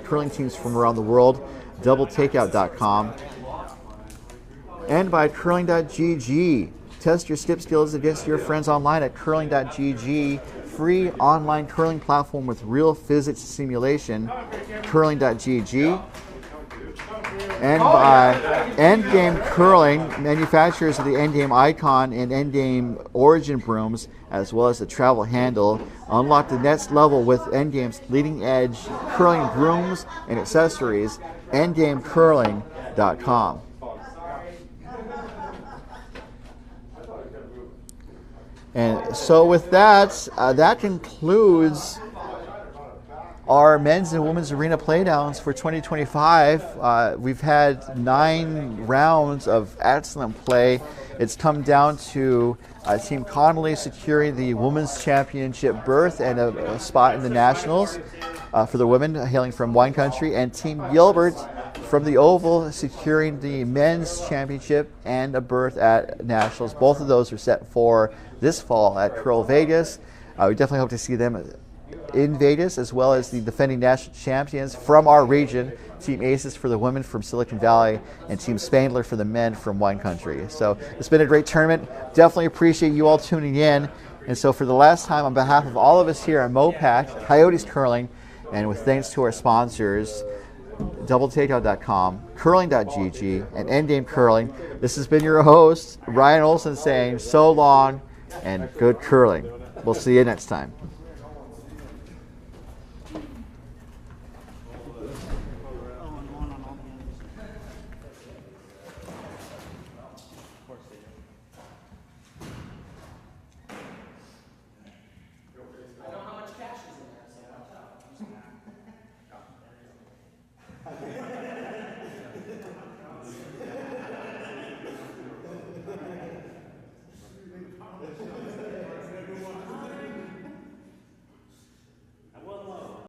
curling teams from around the world. DoubleTakeout.com. And by Curling.gg. Test your skip skills against your friends online at Curling.gg. Free online curling platform with real physics simulation. Curling.gg. And by Endgame Curling, manufacturers of the Endgame Icon and Endgame Origin brooms, as well as the travel handle. Unlock the next level with Endgame's leading-edge curling brooms and accessories. EndgameCurling.com. And so with that, that concludes our men's and women's arena playdowns for 2025. We've had 9 rounds of excellent play. It's come down to Team Connolly securing the women's championship berth and a spot in the nationals for the women hailing from wine country, and Team Gilbert from the Oval securing the men's championship and a berth at nationals. Both of those are set for this fall at CurlVegas. We definitely hope to see them in Vegas, as well as the defending national champions from our region, Team Aces for the women from Silicon Valley, and Team Spangler for the men from wine country. So it's been a great tournament. Definitely appreciate you all tuning in. And so for the last time, on behalf of all of us here at MoPac, Coyotes Curling, and with thanks to our sponsors, doubletakeout.com, curling.gg, and Endgame Curling, this has been your host, Ryan Olson, saying so long and good curling. We'll see you next time.